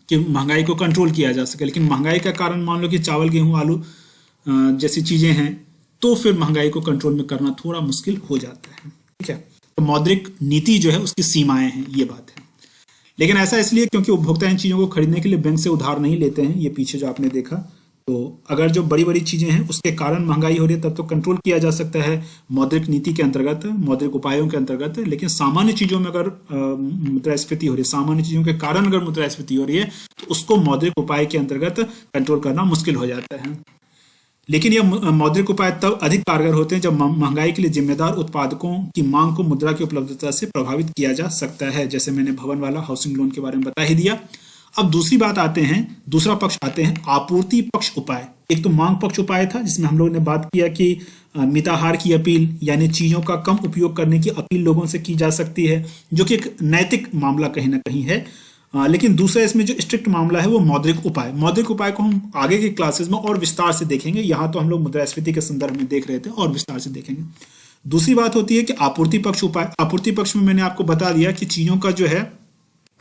[SPEAKER 1] कि महंगाई को कंट्रोल किया जा सके। लेकिन महंगाई का कारण मान लो कि चावल, गेहूं, आलू जैसी चीजें हैं, तो फिर महंगाई को कंट्रोल में करना थोड़ा मुश्किल हो जाता है। ठीक है, तो मौद्रिक नीति जो है उसकी सीमाएं हैं, ये बात है। लेकिन ऐसा इसलिए क्योंकि उपभोक्ता इन चीजों को खरीदने के लिए बैंक से उधार नहीं लेते हैं। ये पीछे जो आपने देखा, तो अगर जो बड़ी बड़ी चीजें हैं उसके कारण महंगाई हो रही है तब तो कंट्रोल किया जा सकता है मौद्रिक नीति के अंतर्गत, मौद्रिक उपायों के अंतर्गत। लेकिन सामान्य चीजों में अगर मुद्रास्फीति हो रही है, सामान्य चीजों के कारण अगर मुद्रास्फीति हो रही है तो उसको मौद्रिक उपाय के अंतर्गत कंट्रोल करना मुश्किल हो जाता है। लेकिन यह मौद्रिक उपाय तब अधिक कारगर होते हैं जब महंगाई के लिए जिम्मेदार उत्पादकों की मांग को मुद्रा की उपलब्धता से प्रभावित किया जा सकता है। जैसे मैंने भवन वाला हाउसिंग लोन के बारे में बता ही दिया। अब दूसरी बात आते हैं, दूसरा पक्ष आते हैं आपूर्ति पक्ष उपाय। एक तो मांग पक्ष उपाय था जिसमें हम लोगों ने बात किया कि मिताहार की अपील, यानी चीजों का कम उपयोग करने की अपील लोगों से की जा सकती है, जो कि एक नैतिक मामला कहीं ना कहीं है। लेकिन दूसरा इसमें जो स्ट्रिक्ट मामला है वो मौद्रिक उपाय। मौद्रिक उपाय को हम आगे के क्लासेस में और विस्तार से देखेंगे। यहाँ तो हम लोग मुद्रास्फीति के संदर्भ में देख रहे थे और विस्तार से देखेंगे। दूसरी बात होती है कि आपूर्ति पक्ष उपाय। आपूर्ति पक्ष में मैंने आपको बता दिया कि चीजों का जो है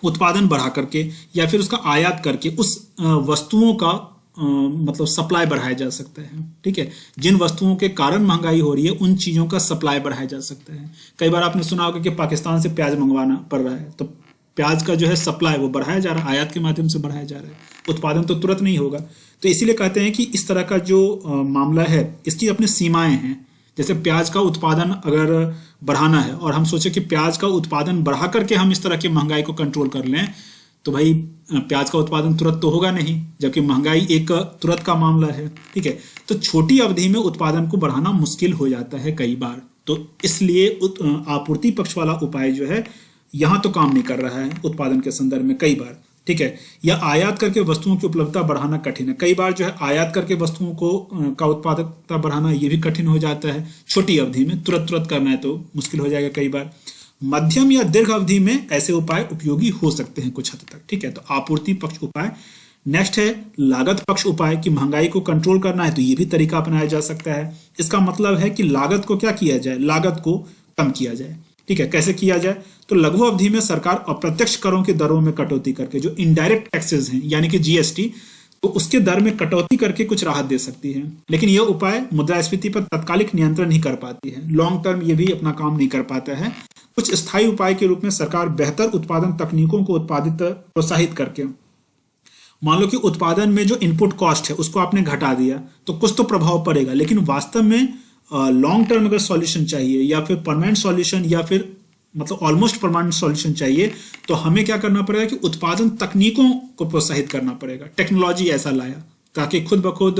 [SPEAKER 1] उत्पादन बढ़ा करके या फिर उसका आयात करके उस वस्तुओं का मतलब सप्लाई बढ़ाया जा सकता है। ठीक है, जिन वस्तुओं के कारण महंगाई हो रही है उन चीजों का सप्लाई बढ़ाया जा सकता है। कई बार आपने सुना होगा कि पाकिस्तान से प्याज मंगवाना पड़ रहा है, तो प्याज का जो है सप्लाई वो बढ़ाया जा रहा है, आयात के माध्यम से बढ़ाया जा रहा है, उत्पादन तो तुरंत नहीं होगा। तो इसीलिए कहते हैं कि इस तरह का जो मामला है इसकी अपनी सीमाएं हैं। जैसे प्याज का उत्पादन अगर बढ़ाना है और हम सोचे कि प्याज का उत्पादन बढ़ा करके हम इस तरह की महंगाई को कंट्रोल कर लें, तो भाई प्याज का उत्पादन तुरंत तो होगा नहीं, जबकि महंगाई एक तुरंत का मामला है। ठीक है, तो छोटी अवधि में उत्पादन को बढ़ाना मुश्किल हो जाता है कई बार। तो इसलिए आपूर्ति पक्ष वाला उपाय जो है यहां तो काम नहीं कर रहा है उत्पादन के संदर्भ में कई बार। ठीक है, या आयात करके वस्तुओं की उपलब्धता बढ़ाना कठिन है। कई बार जो है आयात करके वस्तुओं को का उत्पादकता बढ़ाना ये भी कठिन हो जाता है। छोटी अवधि में तुरंत करना है तो मुश्किल हो जाएगा कई बार। मध्यम या दीर्घ अवधि में ऐसे उपाय उपयोगी हो सकते हैं कुछ हद तक। ठीक है, तो आपूर्ति पक्ष उपाय। नेक्स्ट है लागत पक्ष उपाय, कि महंगाई को कंट्रोल करना है तो ये भी तरीका अपनाया जा सकता है। इसका मतलब है कि लागत को क्या किया जाए, लागत को कम किया जाए। ठीक है, कैसे किया जाए, तो लघु अवधि में सरकार अप्रत्यक्ष करों की दरों में कटौती करके, जो इनडायरेक्ट टैक्सेस हैं यानी कि GST, तो उसके दर में कटौती करके कुछ राहत दे सकती है। लेकिन यह उपाय मुद्रास्फीति पर तत्कालिक नियंत्रण नहीं कर पाती है, लॉन्ग टर्म ये भी अपना काम नहीं कर पाता है। कुछ स्थायी उपाय के रूप में सरकार बेहतर उत्पादन तकनीकों को प्रोत्साहित करके, मान लो कि उत्पादन में जो इनपुट कॉस्ट है उसको आपने घटा दिया तो कुछ तो प्रभाव पड़ेगा, लेकिन वास्तव में लॉन्ग टर्म अगर सॉल्यूशन चाहिए या फिर परमानेंट सॉल्यूशन या फिर मतलब ऑलमोस्ट परमानेंट सॉल्यूशन चाहिए, तो हमें क्या करना पड़ेगा कि उत्पादन तकनीकों को प्रोत्साहित करना पड़ेगा। टेक्नोलॉजी ऐसा लाया ताकि खुद ब खुद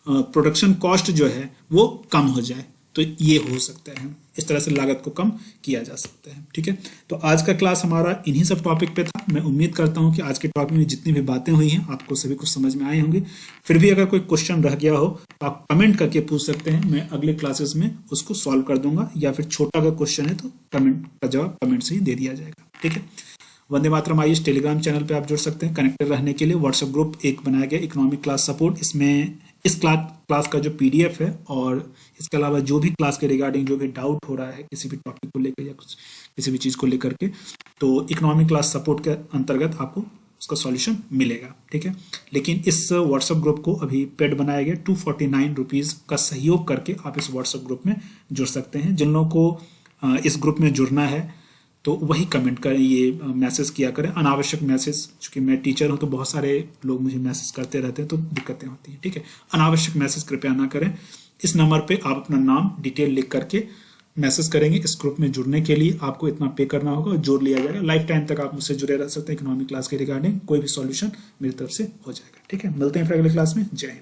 [SPEAKER 1] प्रोडक्शन कॉस्ट जो है वो कम हो जाए। तो ये हो सकता है। इस तरह से लागत को कम किया जा सकता है। ठीक है, तो आज का क्लास हमारा इन्हीं सब टॉपिक पे था। मैं उम्मीद करता हूँ कि आज के टॉपिक में जितनी भी बातें हुई हैं आपको सभी कुछ समझ में आई होंगी। फिर भी अगर कोई क्वेश्चन रह गया हो तो आप कमेंट करके पूछ सकते हैं, मैं अगले क्लासेस में उसको सॉल्व कर दूंगा, या फिर छोटा अगर क्वेश्चन है तो कमेंट का जवाब कमेंट से ही दे दिया जाएगा। ठीक है, वंदे मातरम। आइए टेलीग्राम चैनल पे आप जुड़ सकते हैं कनेक्टेड रहने के लिए। व्हाट्सएप ग्रुप एक बनाया गया इकोनॉमिक क्लास सपोर्ट, इसमें इस क्लास का जो पीडीएफ है और इसके अलावा जो भी क्लास के रिगार्डिंग जो भी डाउट हो रहा है किसी भी टॉपिक को लेकर या कुछ किसी भी चीज़ को लेकर के, तो इकोनॉमिक क्लास सपोर्ट के अंतर्गत आपको उसका सॉल्यूशन मिलेगा। ठीक है, लेकिन इस व्हाट्सएप ग्रुप को अभी पेड बनाया गया, 249 रुपीज़ का सहयोग करके आप इस व्हाट्सएप ग्रुप में जुड़ सकते हैं। जिन लोगों को इस ग्रुप में जुड़ना है तो वही कमेंट करें, ये मैसेज किया करें, अनावश्यक मैसेज, चूंकि मैं टीचर हूं तो बहुत सारे लोग मुझे मैसेज करते रहते हैं तो दिक्कतें होती हैं। ठीक है, अनावश्यक मैसेज कृपया ना करें। इस नंबर पे आप अपना नाम डिटेल लिख करके मैसेज करेंगे। इस ग्रुप में जुड़ने के लिए आपको इतना पे करना होगा और जोड़ लिया जाएगा। लाइफ टाइम तक आप मुझसे जुड़े रह सकते हैं। इकोनॉमिक क्लास के रिगार्डिंग कोई भी सॉल्यूशन मेरी तरफ से हो जाएगा। ठीक है, मिलते हैं फिर अगले क्लास में। जय हिंद।